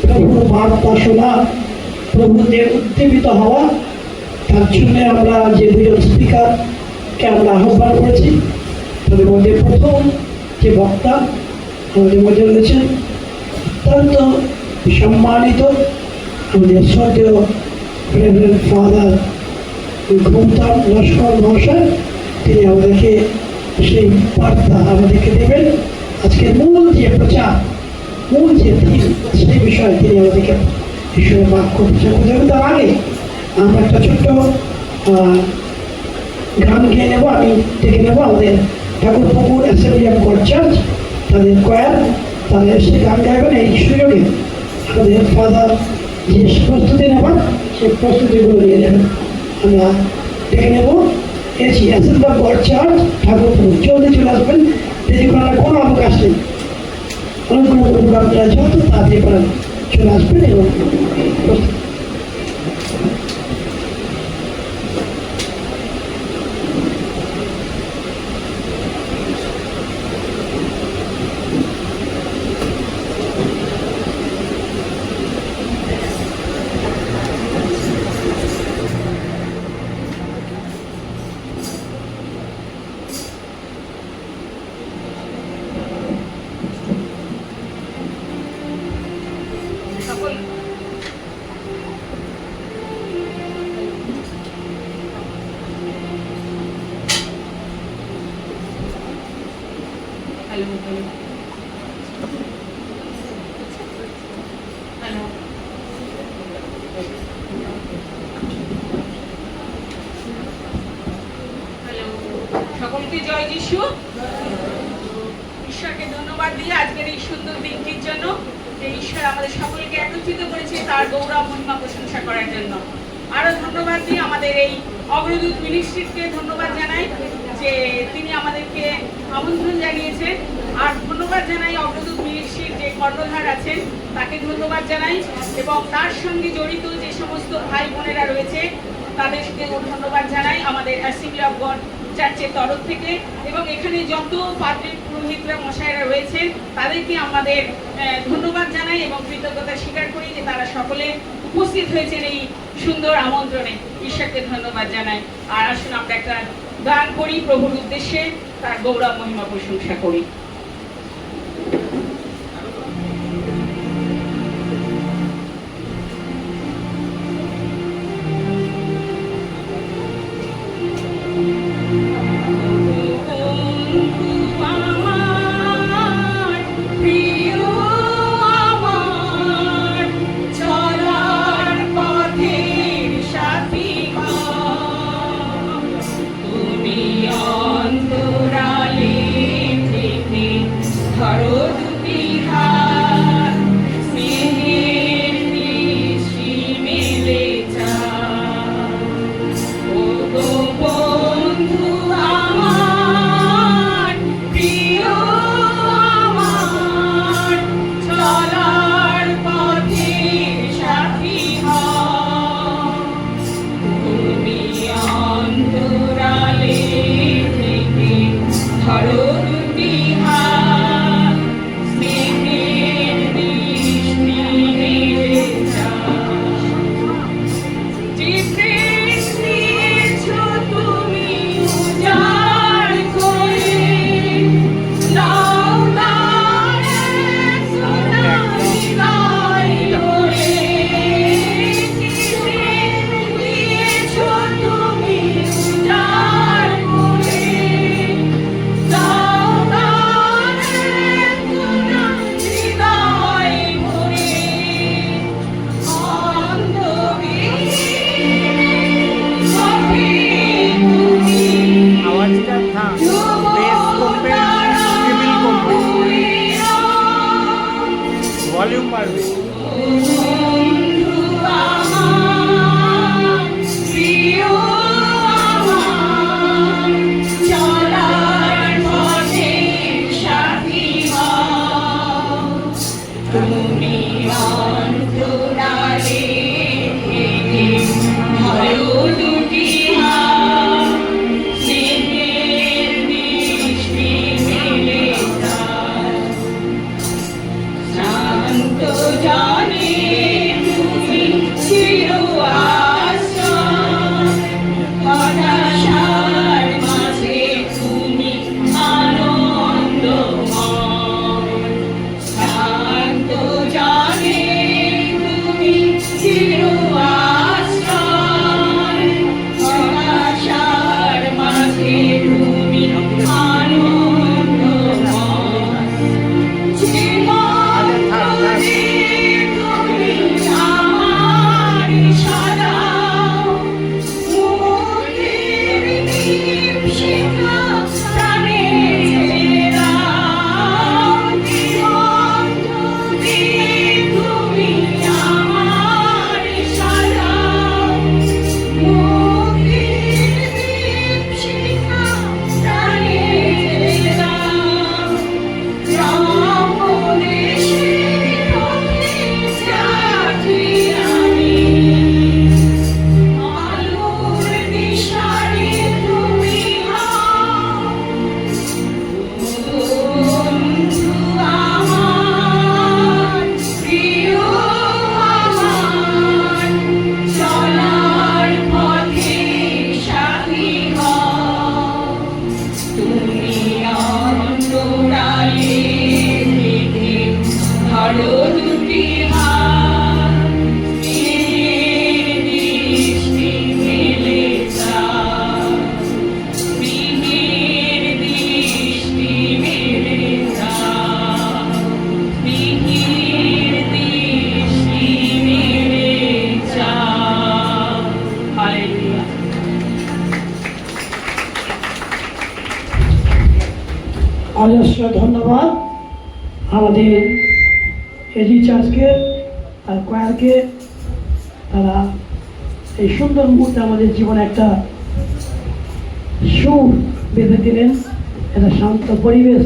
প্রভুর বার্তা শোনা, প্রভুতে উদ্দীপিত হওয়া, তার জন্য আমরা যে 2জন স্পিকারকে আমরা আহ্বান করেছি। তাদের মধ্যে প্রথম যে বক্তা আমাদের মধ্যে রয়েছেন অত্যন্ত সম্মানিত আমাদের শ্রদ্ধেয় রেভারেন্ড ফাদার গৌতম লস্কর মহাশয়, তিনি আমাদেরকে সেই বার্তা আমাদেরকে দেবেন। আজকের মূল যে প্রচার, মূল যে থিম, সেই বিষয়ে তিনি আমাদেরকে ঈশ্বরের বাক্য প্রচার করতে। তার আগে আমরা একটা ছোট্ট গান গেয়ে নেবো। আমি ডেকে নেবো আমাদের Thakurpukur assembly of god church, তাদের কয়ার, তারা এসে গান গাইবেন। এই সুযোগে আমাদের ফাদার যে প্রস্তুতি নেবার, সেই প্রস্তুতিগুলো নিয়ে নেবেন। আমরা ডেকে নেবো AC assembly of god church Thakurpukur, জলদি চলে আসবেন, দেরি করার কোনো অবকাশ নেই। অনুগ্রহ আপনারা যত তাড়াতাড়ি পারেন চলে আসবেন এবং প্রস্তুত। সকলকে জয় যিশু। ঈশ্বরকে ধন্যবাদ দিয়ে আজকের এই সুন্দর দিনটির জন্য, যে ঈশ্বর আমাদের সকলকে একত্রিত করেছে তার গৌরব মহিমা প্রশংসা করার জন্য। আরো ধন্যবাদ দিয়ে আমাদের এই অগ্রদূত মিনিস্ট্রিকে ধন্যবাদ জানাই যে তিনি আমাদেরকে আমন্ত্রণ জানিয়েছেন। আর ধন্যবাদ জানাই অগ্রদূত মিনিস্ট্রির যে কর্ণধার আছেন তাকে ধন্যবাদ জানাই, এবং তার সঙ্গে জড়িত যে সমস্ত ভাই বোনেরা রয়েছে তাদেরকে ধন্যবাদ জানাই আমাদের অ্যাসেম্বলি অফ গড চার্চের তরফ থেকে, এবং এখানে যত পাদ্রী পুরোহিতরা মশাইরা রয়েছেন তাদেরকে আমাদের ধন্যবাদ জানাই এবং কৃতজ্ঞতা স্বীকার করি যে তারা সকলে উপস্থিত হয়েছেন এই সুন্দর আমন্ত্রণে। ঈশ্বরকে ধন্যবাদ জানাই। আর আসুন আমরা একটা গান করি প্রভুর উদ্দেশ্যে, তার গৌরব মহিমা প্রশংসা করি। ভলিউম বাড়বে। জানে অজস্র ধন্যবাদ আমাদের এজি চার্চকে আর কোয়ারকে। তারা এই সুন্দর মুহূর্তে আমাদের জীবনে একটা সুর বেঁধে দিলেন, একটা শান্ত পরিবেশ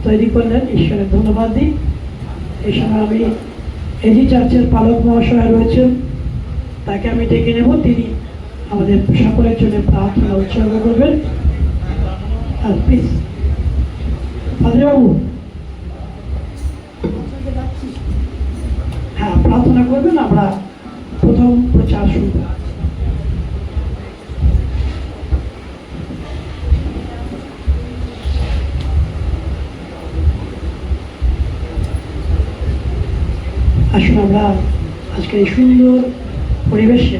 তৈরি করলেন। ঈশ্বরের ধন্যবাদ দিই। এই সময় আমি এজি চার্চের পালক মহাশয় রয়েছেন, তাকে আমি ডেকে নেব। তিনি আমাদের সকলের জন্য প্রার্থনা উৎসর্গ করবেন। আর প্লিজ বাবু, হ্যাঁ, প্রার্থনা করবেন। আমরা প্রথম প্রচার শুরু করব। আসুন আমরা আজকে এই সুন্দর পরিবেশে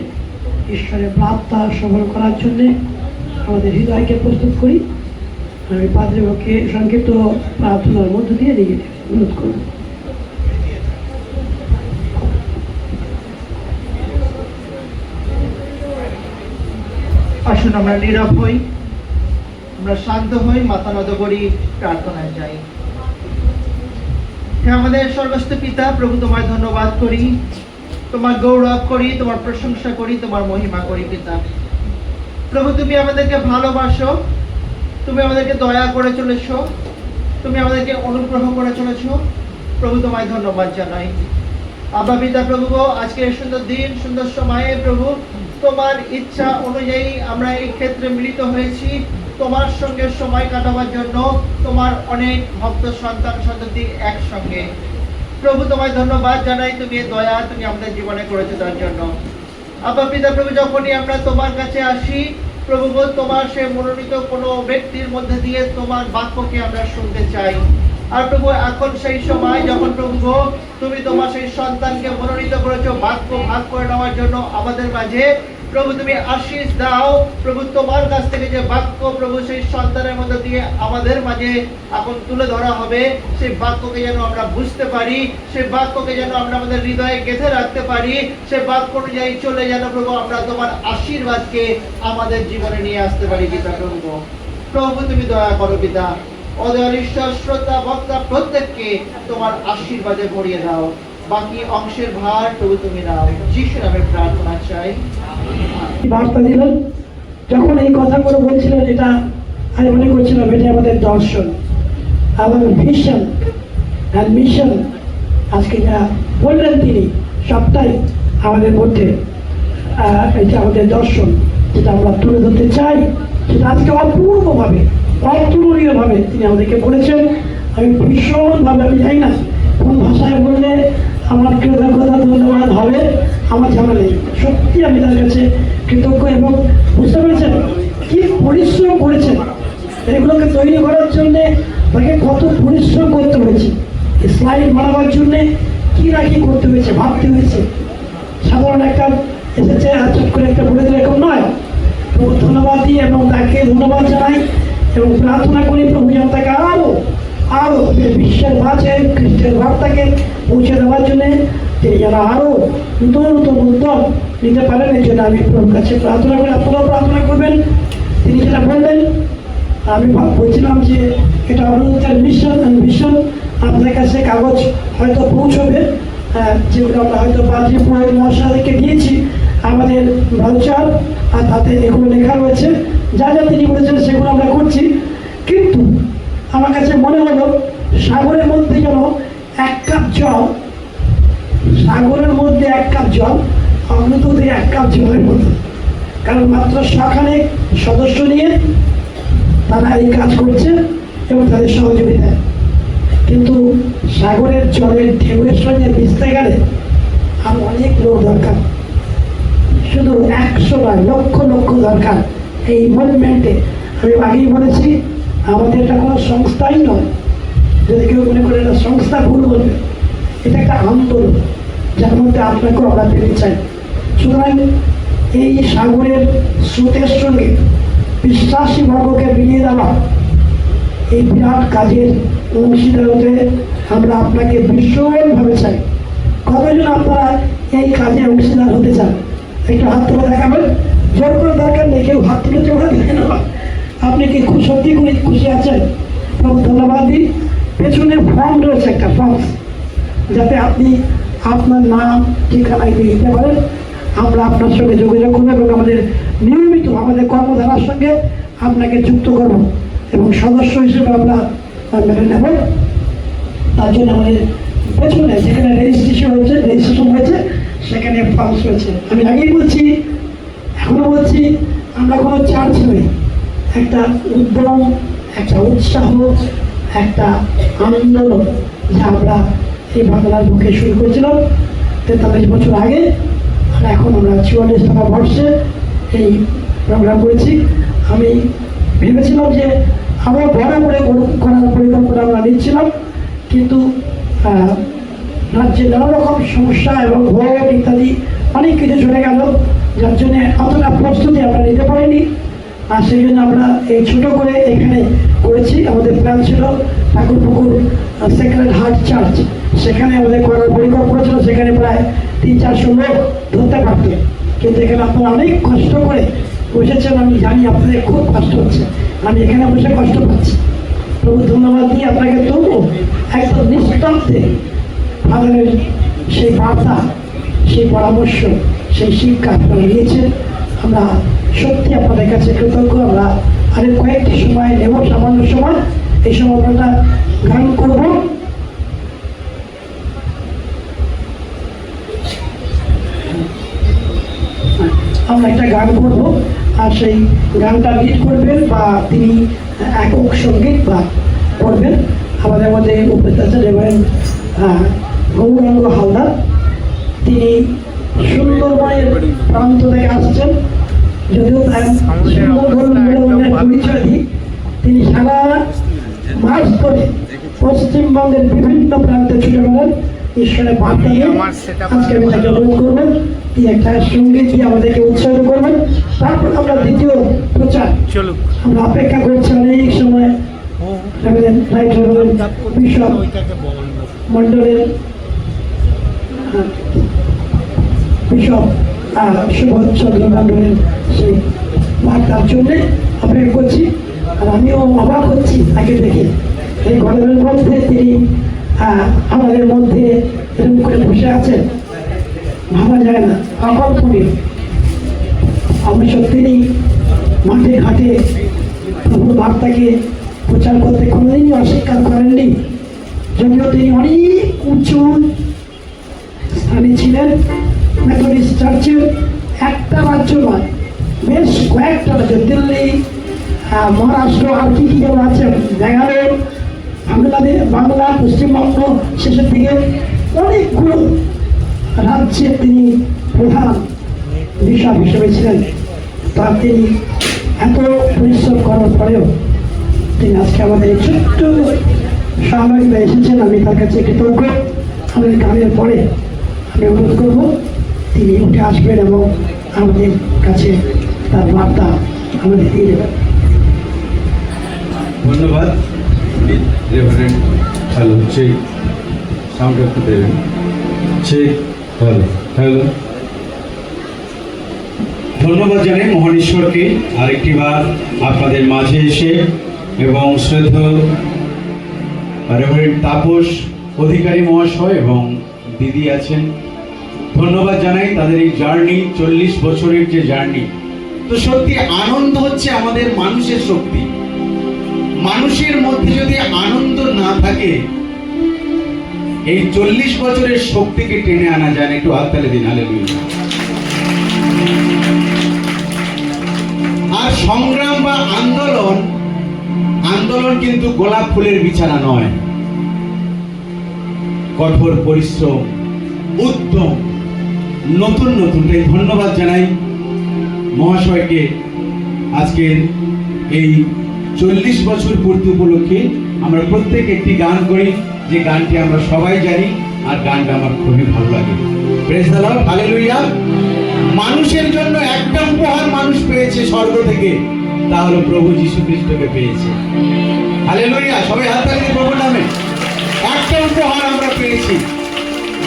ঈশ্বরের বার্তা শ্রবণ করার জন্য আমাদের হৃদয়কে প্রস্তুত করি। আমি পাদ্রীকে সংক্ষিপ্ত প্রার্থনার মধ্য দিয়ে নিয়ে অনুরোধ করব। আসুন আমরা নীরব হই, আমরা শান্ত হই, মাথা নত করি, প্রার্থনায় যাই। হে আমাদের স্বর্গস্থ পিতা, প্রভু তোমায় ধন্যবাদ করি, তোমার গৌরব করি, তোমার প্রশংসা করি, তোমার মহিমা করি পিতা। প্রভু তুমি আমাদেরকে ভালোবাসো, তুমি আমাদেরকে দয়া করে চলেছো, তুমি আমাদেরকে অনুগ্রহ করে চলেছো। প্রভু তোমায় ধন্যবাদ জানাই। আব্বা পিতা প্রভু, আজকে সুন্দর দিন, সুন্দর সময়ে প্রভু তোমার ইচ্ছা অনুযায়ী আমরা এই ক্ষেত্রে মিলিত হয়েছি তোমার সঙ্গে সময় কাটাবার জন্য, তোমার অনেক ভক্ত সন্তান সন্ততি একসঙ্গে। প্রভু তোমায় ধন্যবাদ জানাই, তুমি দয়া তুমি আমাদের জীবনে করেছো তার জন্য। আব্বা পিতা প্রভু, যখনই আমরা তোমার কাছে আসি প্রভু, তোমার সে মনোনীত কোনো ব্যক্তির মধ্যে দিয়ে তোমার বাক্যকে আমরা শুনতে চাই। আর প্রভু এখন সেই সময় যখন প্রভু তুমি তোমার সেই সন্তানকে মনোনীত করেছো বাক্য ভাগ করে নেওয়ার জন্য আমাদের মাঝে, প্রভু তুমি আশীষ দাও। প্রভু তোমার কাছ থেকে যে বাক্য প্রভু সেই সন্তানের মধ্যে দিয়ে আমাদের মাঝে এখন তুলে ধরা হবে, সেই বাক্যকে যেন আমরা বুঝতে পারি, সেই বাক্যকে যেন আমরা আমাদের হৃদয়ে গেঁথে রাখতে পারি, সেই বাক্য অনুযায়ী চলে যেন প্রভু আমরা তোমার আশীর্বাদকে আমাদের জীবনে নিয়ে আসতে পারি পিতা। প্রভু প্রভু তুমি দয়া করো পিতা, অদয়ার ঈশ্বর শ্রোতা বক্তা প্রত্যেককে তোমার আশীর্বাদে ভরিয়ে দাও। বাকি অংশের ভার প্রভু তুমি নাও, যিশু নামে প্রার্থনা চাই। বার্তা দিলেন, যখন এই কথাগুলো বলছিলেন, এটা আমি মনে করছিলাম এটা আমাদের দর্শন, আমাদের ভিশন অ্যান্ড মিশন। আজকে যা বললেন তিনি সবটাই আমাদের মধ্যে এটা আমাদের দর্শন, যেটা আমরা তুলে ধরতে চাই, সেটা আজকে অপূর্বভাবে অতুলনীয়ভাবে তিনি আমাদেরকে বলেছেন। আমি ভীষণভাবে, আমি জানি না কোন ভাষায় বললে আমার কৃতজ্ঞতা ধন্যবাদ হবে, আমার জানা নেই। সত্যি আমি তার কাছে কৃতজ্ঞ। এবং বুঝতে পেরেছেন কি পরিশ্রম করেছেন এগুলোকে তৈরি করার জন্যে, তাকে কত পরিশ্রম করতে হয়েছে, স্লাইড বানাবার জন্যে কি না কি করতে হয়েছে, ভাবতে হয়েছে। সাধারণ একটা এসেছে আর চট করে একটা বলে দিলে এরকম নয়। প্রভু ধন্যবাদ দিই এবং তাকে ধন্যবাদ জানাই এবং প্রার্থনা করি প্রভু যেন তাকে আরো বিশ্বের মাঝে খ্রিস্টের বার্তাকে পৌঁছে দেওয়ার জন্য তিনি যেন আরো নতুন নতুন উদ্যম নিতে পারেন। এই জন্য আমি প্রভুর কাছে প্রার্থনা করি, আপনারাও প্রার্থনা করবেন। তিনি যেটা বললেন, আমি বলছিলাম যে এটা অগ্রদূতের মিশন। আপনাদের কাছে কাগজ হয়তো পৌঁছবে, যেগুলো আমরা হয়তো পাদ্রী পুরোহিত মহাশয়কে দিয়েছি, আমাদের ভাউচার, আর তাতে এগুলো লেখা রয়েছে। যা যা তিনি বলেছেন সেগুলো আমরা করছি। কিন্তু আমার কাছে মনে হলো সাগরের মধ্যে যেন এক কাপ জল, সাগরের মধ্যে এক কাপ জল, অগ্রদূতে এক কাপ জলের মতো। কারণ মাত্র সখানেক সদস্য নিয়ে তারা এই কাজ করছে এবং তাদের সহযোগিতায়। কিন্তু সাগরের জলের ঢেউয়ের সঙ্গে মিশতে গেলে আরো অনেক লোক দরকার, শুধু 100 নয়, লক্ষ লক্ষ দরকার এই ইনভলভমেন্টে। আমি আগেই বলেছি আমাদের এটা কোনো সংস্থাই নয়। যদি কেউ মনে করে এটা সংস্থা, ভুল বলবে। এটা একটা আন্দোলন যার মধ্যে আপনাকেও আমরা পেতে চাই। সুতরাং এই সাগরের স্রোতের সঙ্গে বিশ্বাসী বর্গকে মিলিয়ে দেওয়া, এই বিরাট কাজের অংশীদার হতে আমরা আপনাকে ভীষণভাবে চাই। কতজন আপনারা এই কাজে অংশীদার হতে চান? একটু হাত তুলে দেখাবেন। জোর করে দরকার নেই, কেউ হাত তুলে চোখে দেখে নেওয়া। আপনি কি সত্যি করে খুশি আছেন? প্রভু ধন্যবাদ দিই। পেছনে ফর্ম রয়েছে একটা ফর্ম, যাতে আপনি আপনার নাম ঠিকানা দিয়ে দিতে পারেন। আমরা আপনার সঙ্গে যোগাযোগ করবো এবং আমাদের নিয়মিত আমাদের কর্মধারার সঙ্গে আপনাকে যুক্ত করব এবং সদস্য হিসেবে আমরা মেনে নেব। তার জন্য আমাদের পেছনে যেখানে রেজিস্ট্রেশন হয়েছে সেখানে ফর্মস রয়েছে। আমি আগেই বলছি, এখনো বলছি, আমরা কোনো চার্জ নই, একটা উদ্যম, একটা উৎসাহ, একটা আন্দোলন যা আমরা এই বাংলার বুকে শুরু করেছিলাম 43 বছর আগে। আর এখন আমরা 44তম বর্ষে এই প্রোগ্রাম করেছি। আমি ভেবেছিলাম যে আরও বড় করে করার পরিকল্পনা আমরা নিচ্ছিলাম, কিন্তু রাজ্যে নানা রকম সমস্যা এবং ভোট ইত্যাদি অনেক কিছু চলে গেল, যার জন্য অতটা প্রস্তুতি আমরা নিতে পারিনি। আর সেই জন্য আমরা এই ছোটো করে এখানে করেছি। আমাদের প্ল্যান ছিল ঠাকুরপুকুর সেক্রেড হার্ট চার্চ, সেখানে আমাদের করার পরিকল্পনা ছিল, সেখানে প্রায় 300-400 লোক ধরতে পারত। কিন্তু এখানে আপনারা অনেক কষ্ট করে বসেছেন, আমি জানি আপনাদের খুব কষ্ট হচ্ছে, আমি এখানে বসে কষ্ট পাচ্ছি। প্রভু ধন্যবাদ দিয়ে আপনাকে তবু একদম নিঃশব্দে ফাদারের সেই বার্তা, সেই পরামর্শ, সেই শিক্ষা আপনারা নিয়েছেন। আমরা সত্যি আপনাদের কাছে কৃতজ্ঞ। আমরা আরেক কয়েকটি সময় নেব, সামান্য সময়, এই সময় আমরা গান করব। আমরা একটা গান করব, আর সেই গানটা লিড করবেন বা তিনি একক সঙ্গীত বা করবেন। আমাদের মধ্যে উপস্থিত আছেন রেভারেন্ড গৌরাঙ্গ হালদার, তিনি সুন্দরবনের প্রান্ত থেকে আসছেন। যদিও তার সুন্দরবনের পরিচয় দিই, তিনি সারা মাস ধরে পশ্চিমবঙ্গের বিভিন্ন প্রান্তে ছুটে বেড়ান ঈশ্বরের বার্তা নিয়ে। আজকে আমি তাকে অনুরোধ করবেন তিনি একটা সঙ্গীত দিয়ে আমাদেরকে উৎসাহিত করবেন। তারপর আমরা দ্বিতীয় প্রচার আমরা অপেক্ষা করছি অনেক সময়। বিশপ মন্ডলের বিশপ সুভাষচন্দ্র মন্ডলের সেই বার্তার জন্যে অপেক্ষা করছি। আর আমিও অবাক হচ্ছি তাকে দেখে, এই গরমের মধ্যে তিনি আমাদের মধ্যে এরকম করে বসে আছেন, ভাবা যায় না, অকল্পনীয়। অবশ্য তিনি মাঠে ঘাটে প্রভুর বার্তাকে প্রচার করতে কোনোদিনই অস্বীকার করেননি। যদিও তিনি অনেক উঁচু স্থানে ছিলেন, মেথডিস্ট চার্চের একটা রাজ্য নয়, বেশ কয়েকটা রাজ্য, দিল্লি, মহারাষ্ট্র, আর কি কি যেন আছে, ব্যাঙ্গালোর, বাংলা, পশ্চিমবঙ্গ, শেষের দিকে অনেকগুলো রাজ্যে তিনি প্রধান বিশপ হিসেবে ছিলেন। তার তিনি এত পরিশ্রম করার পরেও তিনি আজকে আমাদের এই ছোট্ট সহযোগিতা এসেছেন। আমি তার কাছে কৃতজ্ঞ। আমাদের গানের পরে আমি অনুরোধ করবো তিনি উঠে আসবেন এবং আমাদের কাছে তার বার্তা আমাদের দিয়ে দেবেন। ধন্যবাদ। রেভারেন্ড হ্যালো চেক সাউন্ড একটু দেবেন। Check hello hello. ধন্যবাদ জানাই মহান ঈশ্বরকে আরেকটি বার আপনাদের মাঝে এসে, এবং শ্রদ্ধেয় রেভারেন্ড তাপস অধিকারী মহাশয় এবং দিদি আছেন, ধন্যবাদ জানাই তাদের এই জার্নি, 40 বছরের যে জার্নি। তো সত্যি আনন্দ হচ্ছে আমাদের মানুষের শক্তি। মানুষের মধ্যে যদি আনন্দ না থাকে, এই 40 বছরের শক্তিকে টেনে আনা যায় না। একটু হাততালি দিন, হালেলুয়া। আর সংগ্রাম বা আন্দোলন কিন্তু গোলাপ ফুলের বিছানা নয়। কঠোর পরিশ্রম, উদ্যম, নতুন তাই ধন্যবাদ জানাই মহাশয়কে। আজকের এই 40 বছর পূর্তি উপলক্ষে আমরা প্রত্যেক একটি গান করি, যে গানটি আমরা সবাই জানি, আর গানটা আমার খুবই ভালো লাগে। Praise the Lord, hallelujah. মানুষের জন্য একটা উপহার মানুষ পেয়েছে স্বর্গ থেকে, তা হলো প্রভু যীশু খ্রিস্টকে পেয়েছে। হালেলুয়া, সবাই হাততালি দিন প্রভুর নামে। একটা উপহার আমরা পেয়েছি।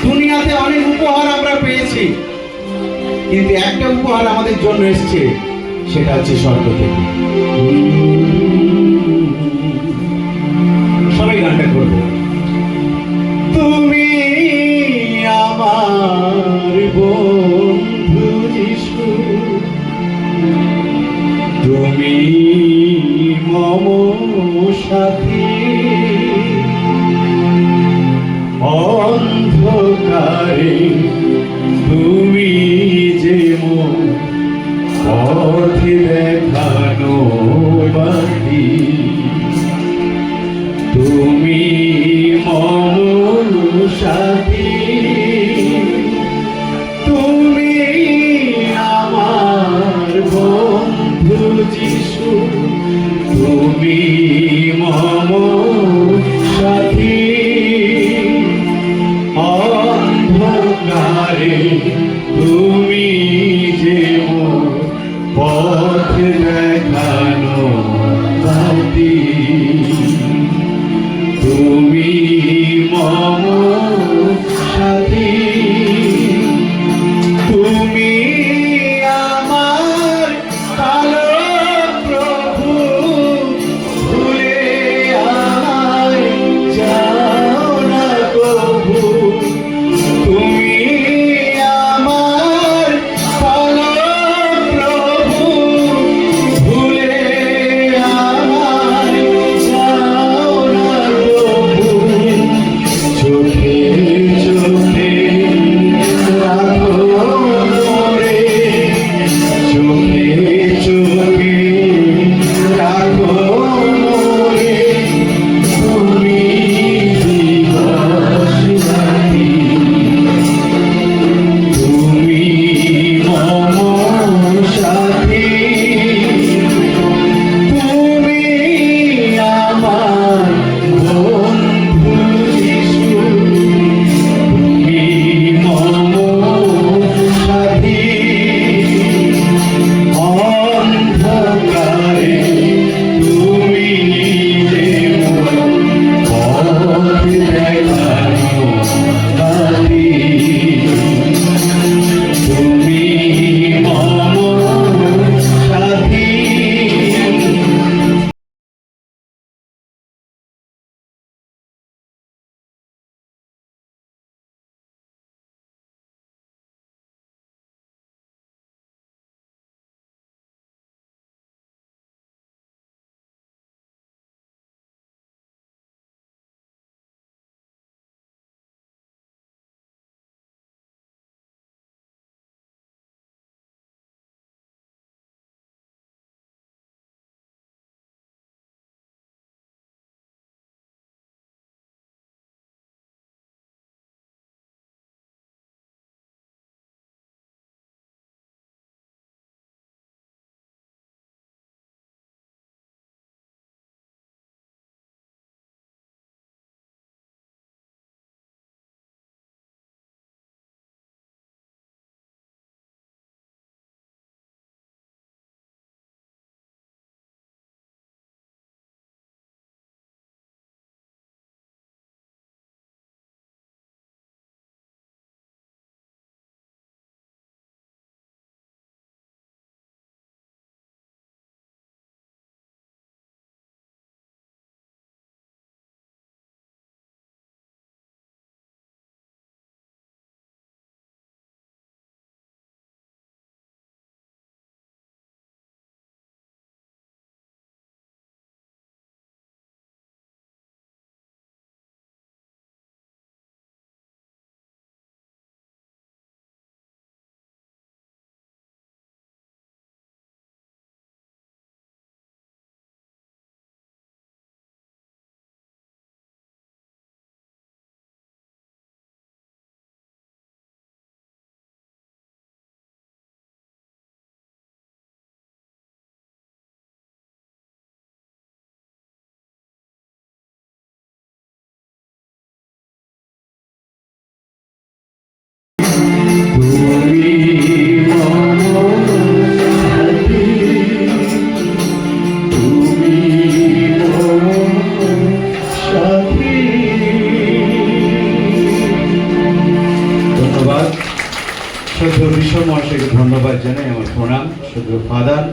দুনিয়াতে অনেক উপহার আমরা পেয়েছি, কিন্তু একটা উপহার আমাদের জন্য এসেছে, সেটা হচ্ছে স্বর্গ থেকে। অন্ধকারে তুমি যে মোর পথে দেখানো বাতি, তুমি মম সাথী, তুমি আমার বন্ধু যিশু, তুমি মম সাথী। অন্ধকারে তুমি যে মোর পথ দেখানো বাতি, তুমি মম সাথী, তুমি আমার ভালো প্রভু, ভুলে আমায় যাও না প্রভু, তুমি আমার ভালো প্রভু, ভুলে আমায় যাও না প্রভু। চোখে চোখে রাখো মোরে, চোখে চোখে রাখো মোরে, তুমি দিবস রাতি, তুমি মম সাথী, তুমি আমার বন্ধু যিশু, তুমি মম সাথী। অন্ধকারে তুমি যে মোর পথ দেখানো বাতি, তুমি মম সাথী। ঈশ্বর মহাশয়কে ধন্যবাদ জানাই, আমার প্রণাম শুধু ফাদার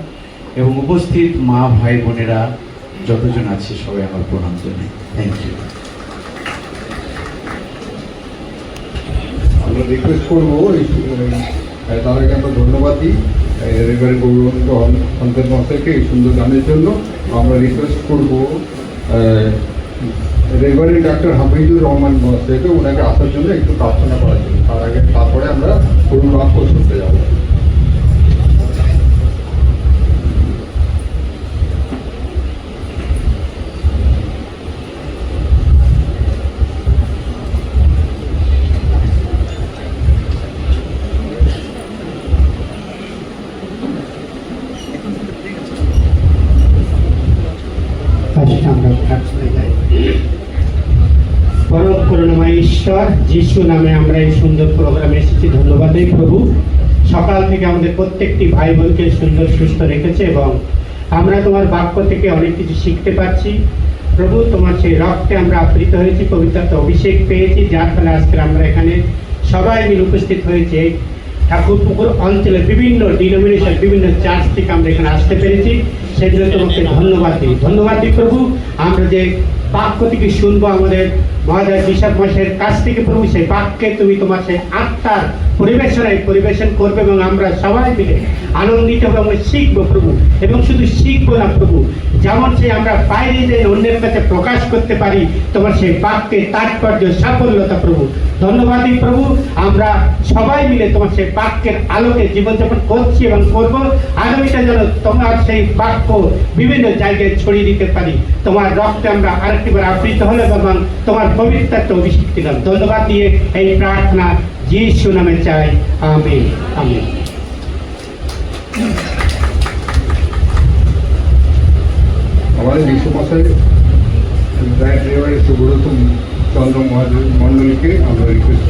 এবং উপস্থিত মা ভাই বোনেরা যতজন আছে সবাই আমার প্রণাম জানাই। Thank you. আমরা রিকোয়েস্ট করবো তার আগে আমরা ধন্যবাদ দিই এবারে গৌরবন্ত অন্তর মশাইকে এই সুন্দর গানের জন্য। আমরা রিকোয়েস্ট করবো রেভারেন্ড ডাক্তার হাফিজুর রহমান মহাশয়কে ওনাকে আসার জন্য একটু প্রার্থনা করার জন্য, তারপরে আমরা করুণ বাক্য শুনতে যাবো। আমরা প্রার্থনায় যাই। পরম করুণাময় ঈশ্বর, যিশু নামে আমরা এই সুন্দর প্রোগ্রামে এসেছি। ধন্যবাদ এই প্রভু, সকাল থেকে আমাদের প্রত্যেকটি ভাই বোনকে সুন্দর সুস্থ রেখেছে এবং আমরা তোমার বাক্য থেকে অনেক কিছু শিখতে পারছি। প্রভু, তোমার সেই রক্তে আমরা আপ্লিত হয়েছি, পবিত্রতা অভিষেক পেয়েছি, যার ফলে আজকে আমরা এখানে সবাই মিলে উপস্থিত হয়েছে। ঠাকুরপুকুর অঞ্চলের বিভিন্ন ডিনোমিনেশন, বিভিন্ন চার্চ থেকে আমরা এখানে আসতে পেরেছি, সেজন্য তোমাকে ধন্যবাদ দিই। ধন্যবাদ দিই প্রভু, আমরা যে বাক্য থেকে শুনবো আমাদের মহাদয় বিশাখ মাসের কাছ থেকে প্রভু, সেই বাক্যে তুমি তোমার সেই আত্মার পরিবেশন করবে এবং আমরা সবাই মিলে আনন্দিত এবং শিখবো প্রভু। এবং শুধু শিখবো না প্রভু, যেমন সে আমরা বাইরে যে অন্যের কাছে প্রকাশ করতে পারি তোমার সেই বাক্যের তাৎপর্য, সাফল্যতা প্রভু। ধন্যবাদ দিই প্রভু, আমরা সবাই মিলে তোমার সেই বাক্যের আলোকে জীবনযাপন করছি এবং করব। আগামীটা যেন তোমার সেই বাক্য বিভিন্ন জায়গায় ছড়িয়ে দিতে পারি। তোমার রক্তে আমরা আরেকটিবার আবৃত হলো এবং তোমার পবিত্রত্ব অভিষেক দিলাম। ধন্যবাদ দিয়ে এই প্রার্থনা যিশু নামে চাই, আমিন আমিন। আমাদের বিশ্বমশাই সুব্রত চন্দ্র মন্ডলীকে আমরা রিকোয়েস্ট